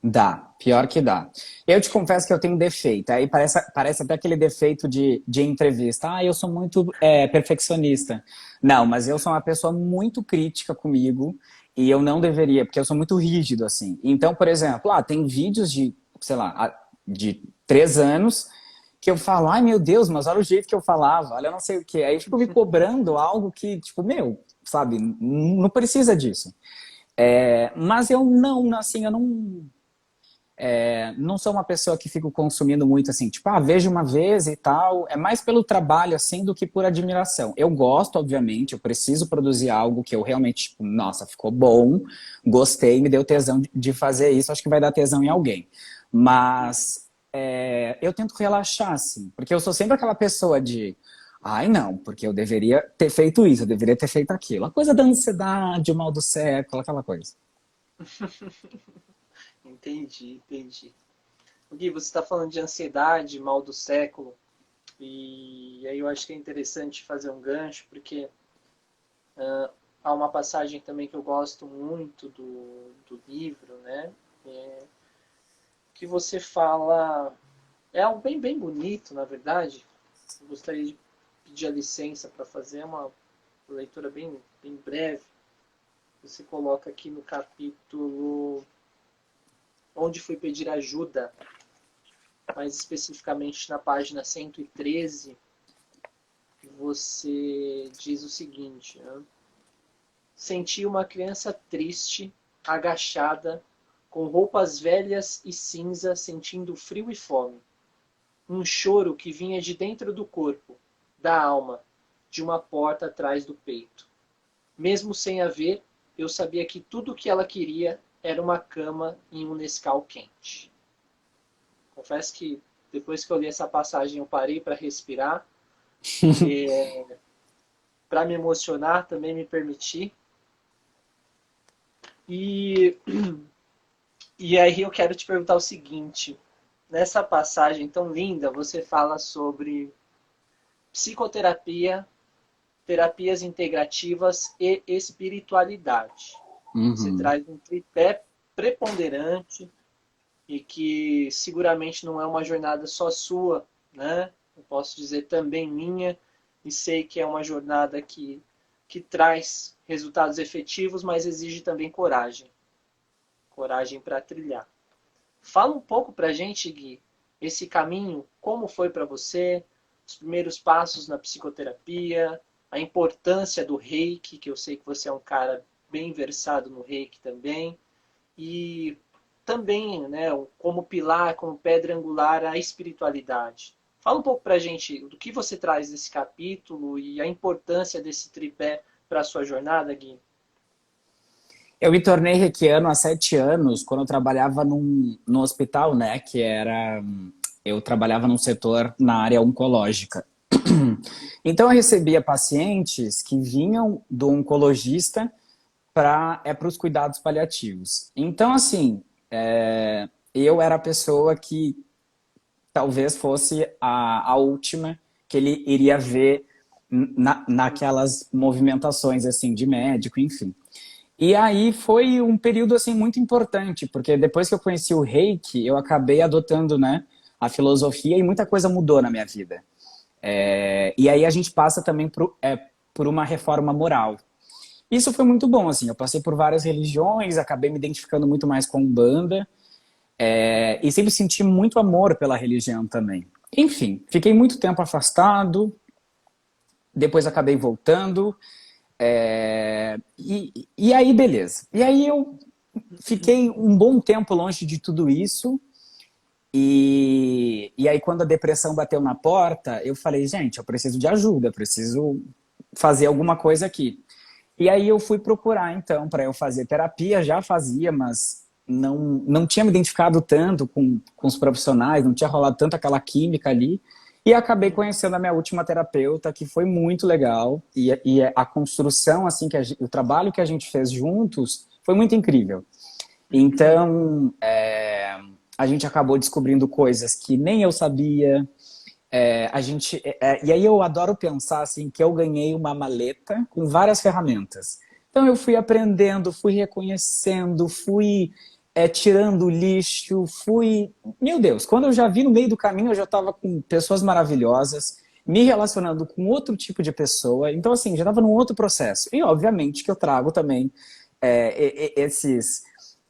Dá, pior que dá. Eu te confesso que eu tenho um defeito. Aí parece até aquele defeito de entrevista. Eu sou muito perfeccionista. Não, mas eu sou uma pessoa muito crítica comigo e eu não deveria, porque eu sou muito rígido, assim. Então, por exemplo, tem vídeos de, sei lá, de 3 anos que eu falo, ai meu Deus, mas olha o jeito que eu falava, olha não sei o quê. Aí eu fico me cobrando algo que, tipo, meu, sabe, não precisa disso. Mas eu não, assim, eu não sou uma pessoa que fico consumindo muito assim, tipo, vejo uma vez e tal. É mais pelo trabalho, assim, do que por admiração. Eu gosto, obviamente, eu preciso produzir algo que eu realmente, tipo, nossa, ficou bom, gostei, me deu tesão de fazer isso, acho que vai dar tesão em alguém. Mas eu tento relaxar, assim, porque eu sou sempre aquela pessoa de. Ai, não, porque eu deveria ter feito isso, eu deveria ter feito aquilo. A coisa da ansiedade, o mal do século, aquela coisa. Entendi, entendi. Gui, você está falando de ansiedade, mal do século, e aí eu acho que é interessante fazer um gancho, porque há uma passagem também que eu gosto muito do livro, né? Que você fala. É algo bem, bem bonito, na verdade. Eu gostaria de pedir a licença para fazer uma leitura bem, bem breve. Você coloca aqui no capítulo Onde Fui Pedir Ajuda, mais especificamente na página 113, você diz o seguinte: né? Senti uma criança triste, agachada, com roupas velhas e cinza, sentindo frio e fome. Um choro que vinha de dentro do corpo, da alma, de uma porta atrás do peito. Mesmo sem a ver, eu sabia que tudo o que ela queria era uma cama e um Nescau quente. Confesso que depois que eu li essa passagem eu parei para respirar, para me emocionar, também me permitir. E E aí eu quero te perguntar o seguinte, nessa passagem tão linda, você fala sobre psicoterapia, terapias integrativas e espiritualidade. Você Uhum. traz um tripé preponderante e que seguramente não é uma jornada só sua, né? Eu posso dizer também minha, e sei que é uma jornada que traz resultados efetivos, mas exige também coragem. Coragem para trilhar. Fala um pouco para a gente, Gui, esse caminho, como foi para você, os primeiros passos na psicoterapia, a importância do reiki, que eu sei que você é um cara bem versado no reiki também, e também, né, como pilar, como pedra angular, a espiritualidade. Fala um pouco para a gente do que você traz desse capítulo e a importância desse tripé para a sua jornada, Gui. Eu me tornei reikiano há 7 anos, quando eu trabalhava num hospital, né? Que era. Eu trabalhava num setor na área oncológica. Então eu recebia pacientes que vinham do oncologista para os cuidados paliativos. Então, assim, eu era a pessoa que talvez fosse a última que ele iria ver naquelas movimentações assim de médico, enfim. E aí foi um período assim muito importante, porque depois que eu conheci o Reiki, eu acabei adotando, né, a filosofia e muita coisa mudou na minha vida. E aí a gente passa também por uma reforma moral. Isso foi muito bom, assim, eu passei por várias religiões, acabei me identificando muito mais com Umbanda, e sempre senti muito amor pela religião também. Enfim, fiquei muito tempo afastado, depois acabei voltando, e aí beleza. E aí eu fiquei um bom tempo longe de tudo isso. E aí, quando a depressão bateu na porta, eu falei, gente, eu preciso de ajuda, preciso fazer alguma coisa aqui. E aí eu fui procurar, então, para eu fazer terapia, já fazia, mas não tinha me identificado tanto com os profissionais, não tinha rolado tanto aquela química ali. E acabei conhecendo a minha última terapeuta, que foi muito legal. E a construção, assim, o trabalho que a gente fez juntos foi muito incrível. Então, a gente acabou descobrindo coisas que nem eu sabia. E aí eu adoro pensar assim que eu ganhei uma maleta com várias ferramentas. Então eu fui aprendendo, fui reconhecendo, fui tirando lixo, fui. Meu Deus, quando eu já vi no meio do caminho, eu já estava com pessoas maravilhosas, me relacionando com outro tipo de pessoa. Então, assim, já estava num outro processo. E obviamente que eu trago também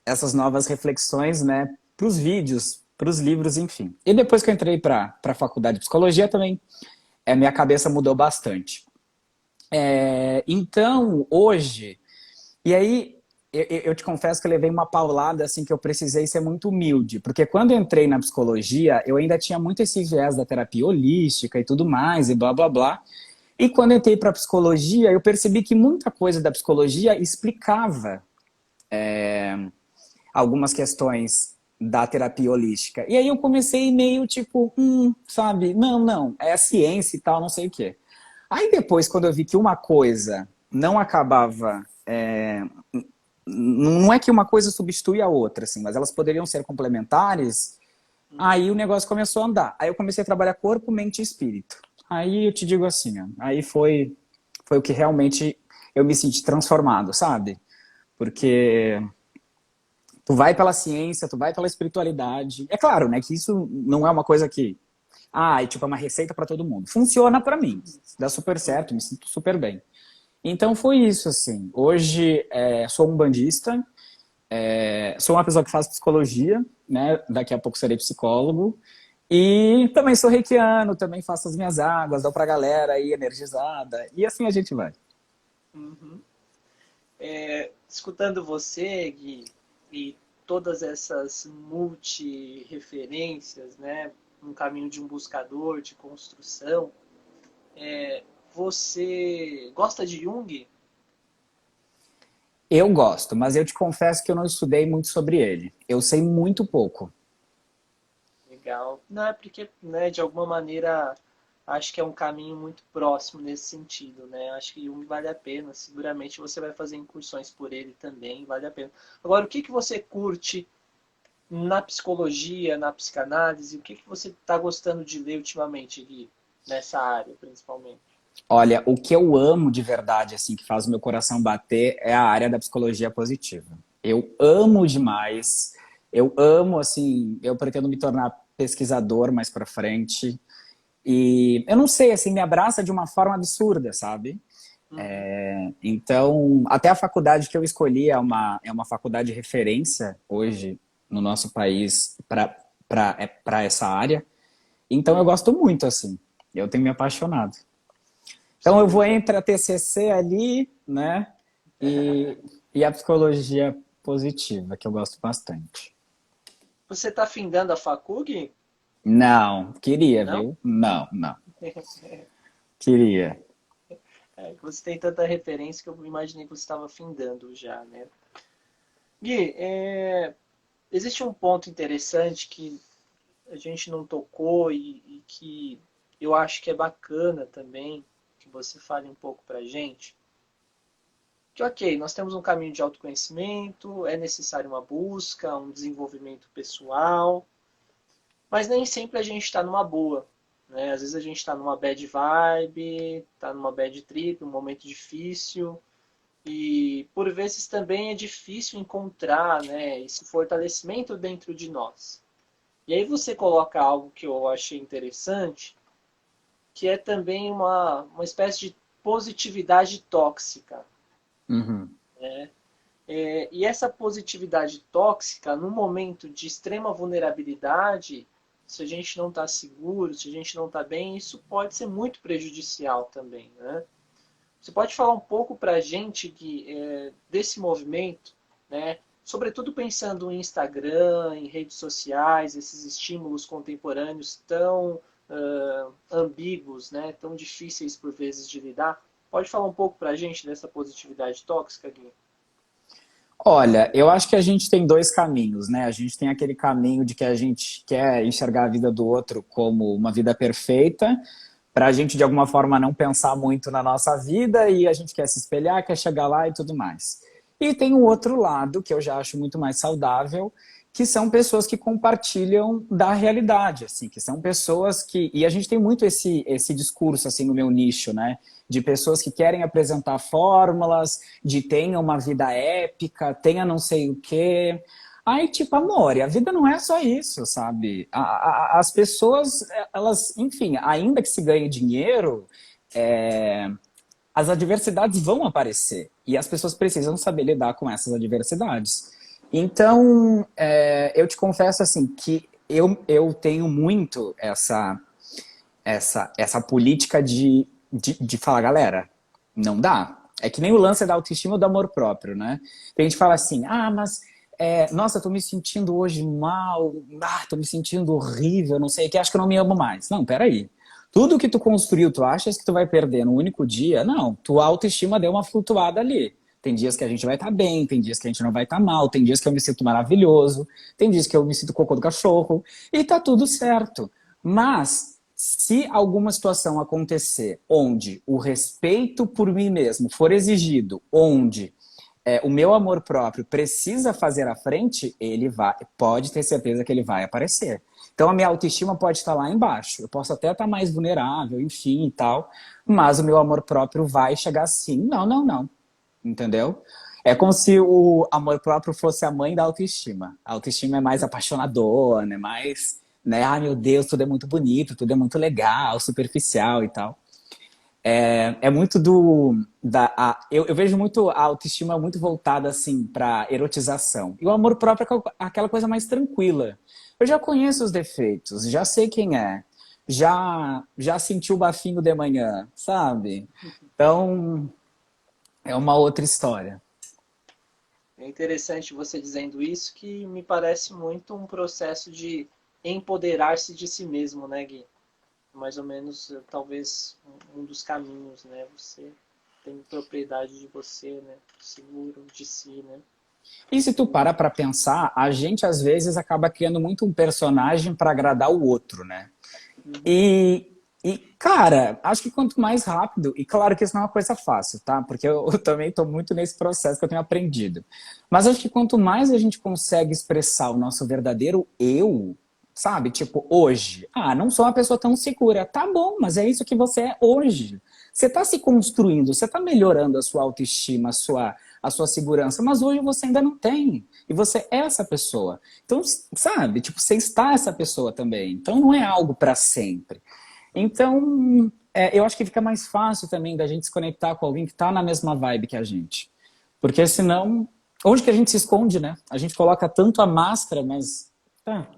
essas novas reflexões, né, para os vídeos, para os livros, enfim. E depois que eu entrei para a faculdade de psicologia também, minha cabeça mudou bastante. Então, hoje, e aí eu te confesso que eu levei uma paulada assim que eu precisei ser muito humilde, porque quando eu entrei na psicologia, eu ainda tinha muito esse viés da terapia holística e tudo mais, e blá blá blá. E quando eu entrei para psicologia, eu percebi que muita coisa da psicologia explicava algumas questões da terapia holística. E aí eu comecei meio tipo, sabe, não, é a ciência e tal, não sei o quê. Aí depois, quando eu vi que uma coisa não acabava. Não é que uma coisa substitui a outra, assim, mas elas poderiam ser complementares, aí o negócio começou a andar. Aí eu comecei a trabalhar corpo, mente e espírito. Aí eu te digo assim, ó, aí foi o que realmente eu me senti transformado, sabe? Porque tu vai pela ciência, tu vai pela espiritualidade. É claro, né, que isso não é uma coisa que é tipo uma receita para todo mundo. Funciona para mim, dá super certo, me sinto super bem. Então foi isso assim. Hoje sou um bandista, sou uma pessoa que faz psicologia, né? Daqui a pouco serei psicólogo. E também sou reikiano, também faço as minhas águas, dou pra galera aí energizada. E assim a gente vai. Uhum. Escutando você, Gui, e todas essas multi-referências, né, no caminho de um buscador, de construção, você gosta de Jung? Eu gosto, mas eu te confesso que eu não estudei muito sobre ele. Eu sei muito pouco. Legal. Não, é porque, né, de alguma maneira, acho que é um caminho muito próximo nesse sentido, né? Acho que Jung vale a pena. Seguramente você vai fazer incursões por ele também, vale a pena. Agora, o que que você curte na psicologia, na psicanálise, o que você está gostando de ler ultimamente, Gui, nessa área, principalmente? Olha, o que eu amo de verdade, assim, que faz o meu coração bater, é a área da psicologia positiva. Eu amo demais. Eu amo, assim, eu pretendo me tornar pesquisador mais pra frente. E eu não sei, assim, me abraça de uma forma absurda, sabe? Uhum. Então, até a faculdade que eu escolhi é uma faculdade de referência hoje no nosso país para essa área. Então, eu Uhum. gosto muito, assim. Eu tenho me apaixonado. Então, eu Sim, vou entre a TCC ali, né? E, e a psicologia positiva, que eu gosto bastante. você está findando a facul, Gui? Não, queria, Não? viu? Não, não. Queria. É, que você tem tanta referência que eu imaginei que você estava findando já, né? Gui, existe um ponto interessante que a gente não tocou e que eu acho que é bacana também que você fale um pouco pra gente. Que ok, nós temos um caminho de autoconhecimento, é necessário uma busca, um desenvolvimento pessoal, mas nem sempre a gente está numa boa. Né? Às vezes a gente está numa bad vibe, está numa bad trip, um momento difícil, e por vezes também é difícil encontrar, né, esse fortalecimento dentro de nós. E aí você coloca algo que eu achei interessante, que é também uma espécie de positividade tóxica. Uhum. E essa positividade tóxica, no momento de extrema vulnerabilidade, se a gente não está seguro, se a gente não está bem, isso pode ser muito prejudicial também. Né? Você pode falar um pouco para a gente desse movimento, né? Sobretudo pensando em Instagram, em redes sociais, esses estímulos contemporâneos tão ambíguos, né? Tão difíceis por vezes de lidar. Pode falar um pouco para a gente dessa positividade tóxica, Gui? Olha, eu acho que a gente tem dois caminhos, né? A gente tem aquele caminho de que a gente quer enxergar a vida do outro como uma vida perfeita, para a gente de alguma forma não pensar muito na nossa vida e a gente quer se espelhar, quer chegar lá e tudo mais. E tem o outro lado, que eu já acho muito mais saudável, que são pessoas que compartilham da realidade, assim, que são pessoas que... E a gente tem muito esse discurso, assim, no meu nicho, né? De pessoas que querem apresentar fórmulas, de tenha uma vida épica, tenha não sei o quê. Aí, tipo, amor, e a vida não é só isso, sabe? As pessoas, elas, enfim, ainda que se ganhe dinheiro, as adversidades vão aparecer. E as pessoas precisam saber lidar com essas adversidades. Então, eu te confesso, assim, que eu tenho muito essa política de falar, galera, não dá. É que nem o lance da autoestima ou do amor próprio, né? Tem gente que fala assim, mas nossa, tô me sentindo hoje mal, tô me sentindo horrível, não sei o que, acho que eu não me amo mais. Não, peraí. Tudo que tu construiu, tu achas que tu vai perder no único dia? Não, tua autoestima deu uma flutuada ali. Tem dias que a gente vai estar bem, tem dias que a gente não vai estar mal, tem dias que eu me sinto maravilhoso, tem dias que eu me sinto cocô do cachorro, e tá tudo certo. Mas se alguma situação acontecer onde o respeito por mim mesmo for exigido, onde o meu amor próprio precisa fazer a frente, ele vai, pode ter certeza que ele vai aparecer. Então a minha autoestima pode estar lá embaixo, eu posso até estar mais vulnerável, enfim e tal, mas o meu amor próprio vai chegar assim, não, não, não, entendeu? É como se o amor próprio fosse a mãe da autoestima. A autoestima é mais apaixonadora, é mais, né? Ai, meu Deus, tudo é muito bonito, tudo é muito legal, superficial e tal. É muito eu vejo muito a autoestima muito voltada assim para erotização. E o amor próprio é aquela coisa mais tranquila. Eu já conheço os defeitos, já sei quem é, já senti o bafinho de manhã, sabe? Então, é uma outra história. É interessante você dizendo isso, que me parece muito um processo de empoderar-se de si mesmo, né, Gui? Mais ou menos, talvez, um dos caminhos, né? Você tem propriedade de você, né? Seguro de si, né? E se tu para pra pensar, a gente às vezes acaba criando muito um personagem para agradar o outro, né? Uhum. E E, cara, acho que quanto mais rápido, e claro que isso não é uma coisa fácil, tá? Porque eu também estou muito nesse processo que eu tenho aprendido. Mas acho que quanto mais a gente consegue expressar o nosso verdadeiro eu, sabe? Tipo, hoje. Ah, não sou uma pessoa tão segura. Tá bom, mas é isso que você é hoje. Você está se construindo, você está melhorando a sua autoestima, a sua segurança, mas hoje você ainda não tem. E você é essa pessoa. Então, sabe? Tipo, você está essa pessoa também. Então não é algo para sempre. Então, eu acho que fica mais fácil também da gente se conectar com alguém que está na mesma vibe que a gente. Porque senão, onde que a gente se esconde, né? A gente coloca tanto a máscara, mas. Tá.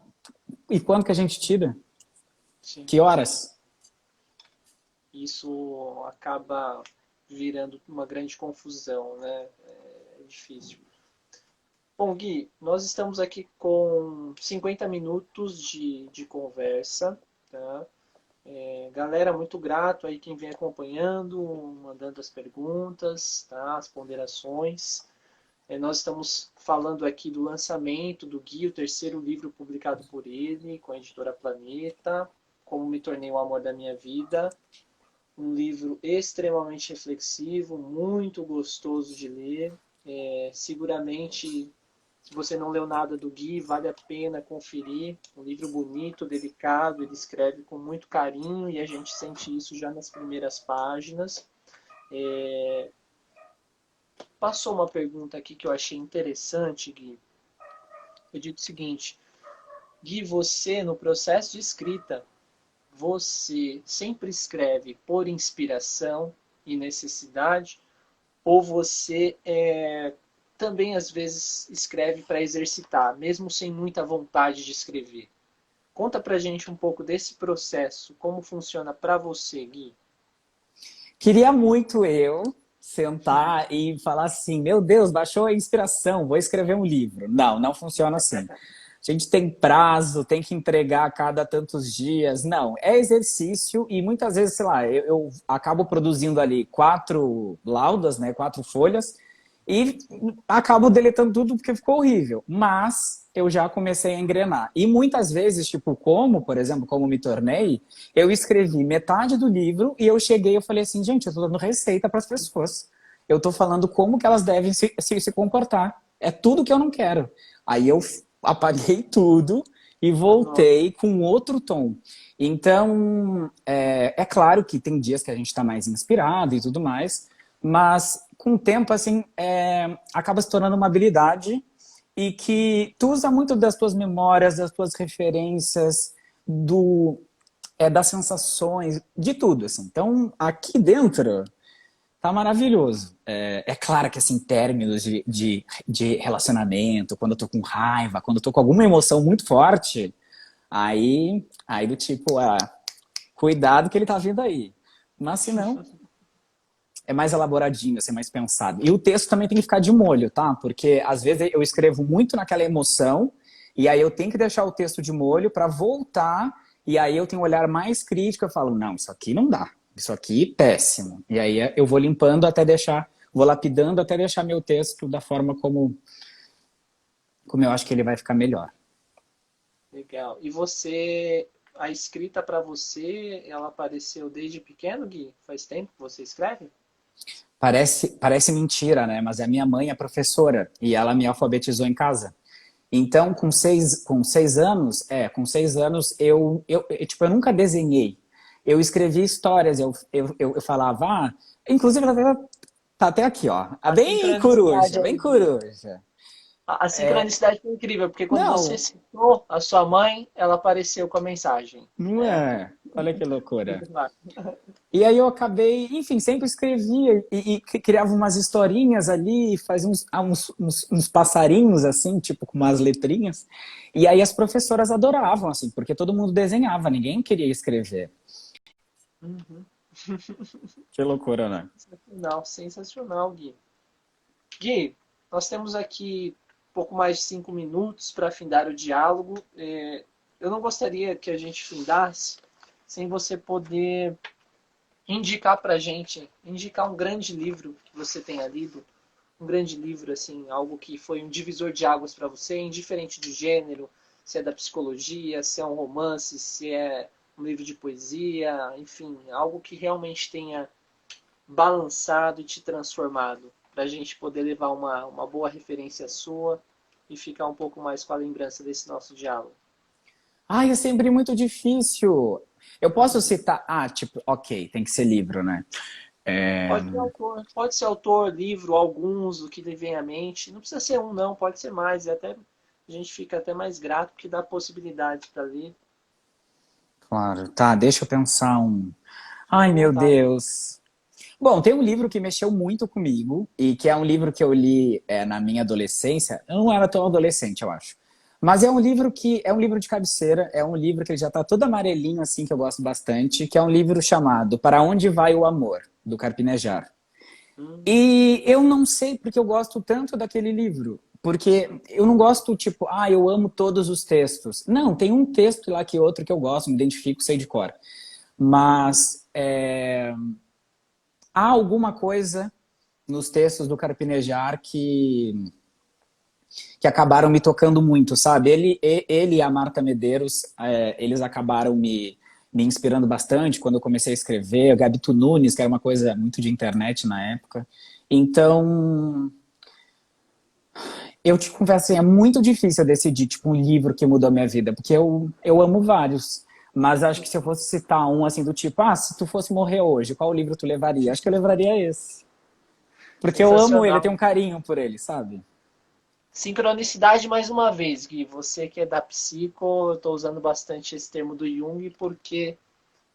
E quando que a gente tira? Sim. Que horas? Isso acaba virando uma grande confusão, né? É difícil. Bom, Gui, nós estamos aqui com 50 minutos de conversa, tá? Galera, muito grato aí quem vem acompanhando, mandando as perguntas, tá? As ponderações. Nós estamos falando aqui do lançamento do Gui, o terceiro livro publicado por ele, com a editora Planeta, Como Me Tornei o Amor da Minha Vida. Um livro extremamente reflexivo, muito gostoso de ler. Seguramente, se você não leu nada do Gui, vale a pena conferir. Um livro bonito, delicado, ele escreve com muito carinho e a gente sente isso já nas primeiras páginas. Passou uma pergunta aqui que eu achei interessante, Gui. Eu digo o seguinte: Gui, você, no processo de escrita, você sempre escreve por inspiração e necessidade, ou você também às vezes escreve para exercitar, mesmo sem muita vontade de escrever? Conta pra gente um pouco desse processo, como funciona para você, Gui. Queria muito eu sentar e falar assim: meu Deus, baixou a inspiração, vou escrever um livro. Não, não funciona assim. A gente tem prazo, tem que entregar a cada tantos dias. Não, é exercício e muitas vezes, sei lá, eu acabo produzindo ali 4 laudas, né, 4 folhas, e acabo deletando tudo porque ficou horrível. Mas eu já comecei a engrenar. E muitas vezes, tipo, por exemplo, como me tornei, eu escrevi metade do livro e eu cheguei e eu falei assim, gente, eu tô dando receita para as pessoas. Eu tô falando como que elas devem se comportar. É tudo que eu não quero. Aí eu apaguei tudo e voltei com outro tom. Então, é claro que tem dias que a gente está mais inspirado e tudo mais, mas com o tempo, assim, acaba se tornando uma habilidade e que tu usa muito das tuas memórias, das tuas referências, das sensações, de tudo, assim. Então, aqui dentro, tá maravilhoso. É claro que, assim, términos de relacionamento, quando eu tô com raiva, quando eu tô com alguma emoção muito forte, aí do tipo, cuidado que ele tá vindo aí. Mas se não, é mais elaboradinho, assim, mais pensado. E o texto também tem que ficar de molho, tá? Porque às vezes eu escrevo muito naquela emoção e aí eu tenho que deixar o texto de molho para voltar e aí eu tenho um olhar mais crítico, eu falo, não, isso aqui não dá. Isso aqui péssimo. E aí eu vou limpando até deixar, vou lapidando até deixar meu texto da forma como eu acho que ele vai ficar melhor. Legal. E você, a escrita para você, ela apareceu desde pequeno, Gui? Faz tempo que você escreve? Parece mentira, né? Mas a minha mãe é professora e ela me alfabetizou em casa. Então, com seis anos, tipo, eu nunca desenhei. Eu escrevia histórias, eu falava, inclusive ela tá até aqui, ó. A Bem sincronicidade coruja, bem aí, Gui. coruja. A sincronicidade foi incrível, porque quando você Não, citou a sua mãe, ela apareceu com a mensagem, não né? é. Olha que loucura. Muito massa. E aí eu acabei, enfim, sempre escrevia e criava umas historinhas ali, fazia uns passarinhos assim, tipo com umas letrinhas. E aí as professoras adoravam, assim, porque todo mundo desenhava, ninguém queria escrever. Uhum. Que loucura, né? Sensacional, sensacional, Gui. Gui, nós temos aqui pouco mais de 5 minutos para findar o diálogo. Eu não gostaria que a gente findasse sem você poder indicar para a gente, indicar um grande livro que você tenha lido, um grande livro, assim, algo que foi um divisor de águas para você, indiferente do gênero, se é da psicologia, se é um romance, se é um livro de poesia, enfim, algo que realmente tenha balançado e te transformado, para a gente poder levar uma boa referência sua e ficar um pouco mais com a lembrança desse nosso diálogo. Ai, é sempre muito difícil. Eu posso citar. Ah, tipo, ok, tem que ser livro, né? É, Pode ser autor, livro, alguns do que lhe vem à mente. Não precisa ser um, não, pode ser mais. E até a gente fica até mais grato porque dá possibilidade para ler. claro, tá, deixa eu pensar um. Fica Ai, à meu vontade. Deus. Bom, tem um livro que mexeu muito comigo e que é um livro que eu li na minha adolescência. Eu não era tão adolescente, eu acho. Mas é um livro que é um livro de cabeceira, é um livro que ele já está todo amarelinho assim, que eu gosto bastante, que é um livro chamado Para Onde Vai o Amor, do Carpinejar. E eu não sei porque eu gosto tanto daquele livro. Porque eu não gosto, tipo, eu amo todos os textos. Não, tem um texto lá que outro que eu gosto, me identifico, sei de cor. Mas há alguma coisa nos textos do Carpinejar que acabaram me tocando muito, sabe? Ele e a Marta Medeiros, eles acabaram me inspirando bastante quando eu comecei a escrever. O Gabito Nunes, que era uma coisa muito de internet na época. Então, eu te confesso, assim, é muito difícil eu decidir, tipo, um livro que mudou a minha vida, porque eu amo vários. Mas acho que se eu fosse citar um, assim, do tipo, se tu fosse morrer hoje, qual livro tu levaria? Acho que eu levaria esse. Porque eu amo ele, eu tenho Sensacional. um carinho por ele, sabe? Sincronicidade mais uma vez, Gui. Você que é da psico, eu estou usando bastante esse termo do Jung, porque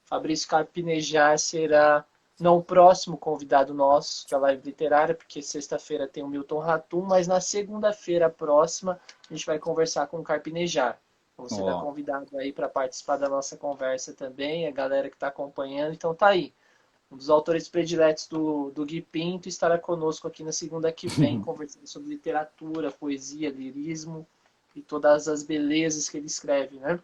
Fabrício Carpinejar será não o próximo convidado nosso da live literária, porque sexta-feira tem o Milton Ratum, mas na segunda-feira próxima a gente vai conversar com o Carpinejar. Você está Ó. convidado aí para participar da nossa conversa também, a galera que está acompanhando, então tá aí. Um dos autores prediletos do Gui Pinto estará conosco aqui na segunda que vem, conversando sobre literatura, poesia, lirismo e todas as belezas que ele escreve, né?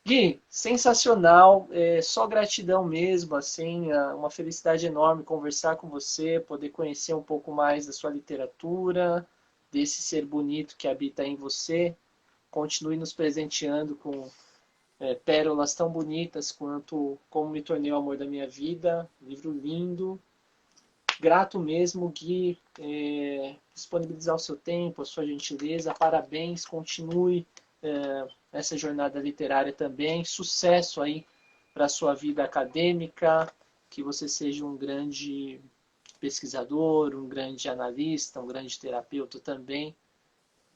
Gui, sensacional, só gratidão mesmo, assim, uma felicidade enorme conversar com você, poder conhecer um pouco mais da sua literatura, desse ser bonito que habita em você. Continue nos presenteando com pérolas tão bonitas quanto Como Me Tornei o Amor da Minha Vida, livro lindo. Grato mesmo, Gui, disponibilizar o seu tempo, a sua gentileza, parabéns, continue essa jornada literária também, sucesso aí para a sua vida acadêmica, que você seja um grande pesquisador, um grande analista, um grande terapeuta também,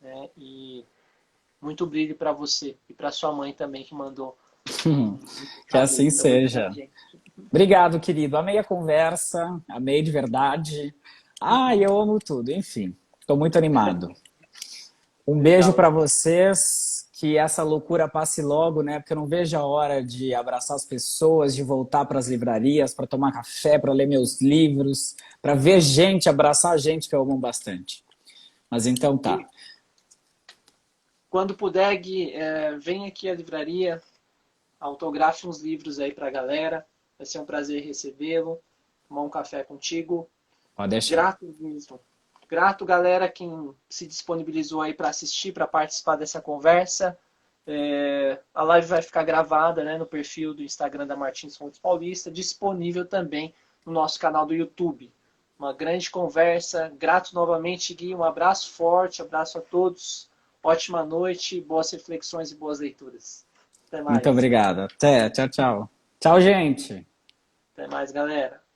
né? E muito brilho para você e para sua mãe também, que mandou um Que recado aí assim para você pra seja. gente. Obrigado, querido. Amei a conversa, amei de verdade. Eu amo tudo, enfim. Estou muito animado. Um beijo Legal. para vocês, que essa loucura passe logo, né? Porque eu não vejo a hora de abraçar as pessoas, de voltar para as livrarias, para tomar café, para ler meus livros, para ver gente, abraçar gente que eu amo bastante. Mas então tá. Quando puder, Gui, vem aqui à livraria, autografe uns livros aí para a galera. Vai ser um prazer recebê-lo, tomar um café contigo. Pode deixar. Grato mesmo. Grato, galera, quem se disponibilizou aí para assistir, para participar dessa conversa. A live vai ficar gravada, né, no perfil do Instagram da Martins Fontes Paulista, disponível também no nosso canal do YouTube. Uma grande conversa. Grato novamente, Gui. Um abraço forte, abraço a todos. Ótima noite, boas reflexões e boas leituras. Até Muito mais. obrigado. Até. Tchau, tchau. Tchau, gente. Até mais, galera.